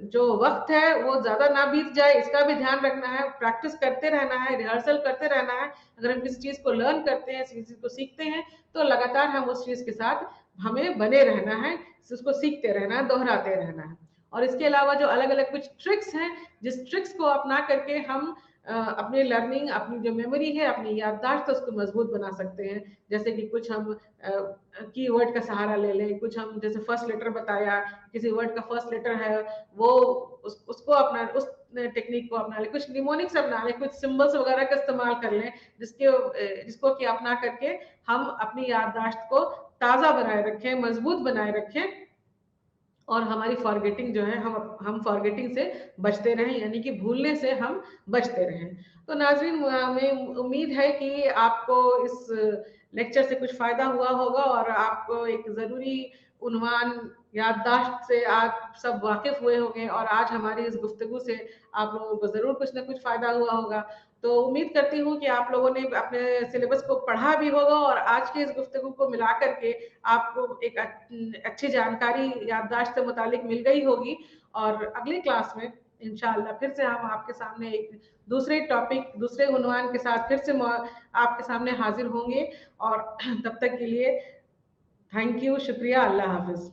जो वक्त है वो ज्यादा ना बीत जाए, इसका भी ध्यान रखना है। प्रैक्टिस करते रहना है, रिहर्सल करते रहना है। अगर हम किसी चीज को लर्न करते हैं, किसी चीज को सीखते हैं, तो लगातार हम उस चीज के साथ हमें बने रहना है, उसको सीखते रहना है, दोहराते रहना है। और इसके अलावा जो अलग अलग कुछ ट्रिक्स हैं, जिस ट्रिक्स को अपना करके हम अपनी लर्निंग, अपनी जो मेमोरी है, अपनी याददाश्त, उसको मजबूत बना सकते हैं। जैसे कि कुछ हम कीवर्ड का सहारा ले लें, कुछ हम जैसे फर्स्ट लेटर बताया, किसी वर्ड का फर्स्ट लेटर है वो उसको अपना, उस टेक्निक को अपना ले, कुछ निमोनिक्स अपना ले, कुछ सिंबल्स वगैरह का इस्तेमाल कर लें, जिसको कि अपना करके हम अपनी याददाश्त को ताज़ा बनाए रखें, मजबूत बनाए रखें, और हमारी फॉरगेटिंग जो है, हम फॉरगेटिंग से बचते रहें, यानी कि भूलने से हम बचते रहें। तो नाज़रीन, हमें उम्मीद है कि आपको इस लेक्चर से कुछ फ़ायदा हुआ होगा, और आपको एक ज़रूरी उन्वान, याददाश्त से आप सब वाकिफ़ हुए होंगे, और आज हमारी इस गुफ्तगू से आप लोगों को ज़रूर कुछ ना कुछ फ़ायदा हुआ होगा। तो उम्मीद करती हूँ कि आप लोगों ने अपने सिलेबस को पढ़ा भी होगा, और आज की इस गुफ्तगू को मिला करके आपको एक अच्छी जानकारी याददाश्त से मुतालिक मिल गई होगी। और अगली क्लास में इंशाअल्लाह फिर से हम आपके सामने एक दूसरे टॉपिक, दूसरे उन्वान के साथ फिर से आपके सामने हाजिर होंगे। और तब तक के लिए थैंक यू, शुक्रिया, अल्लाह हाफिज।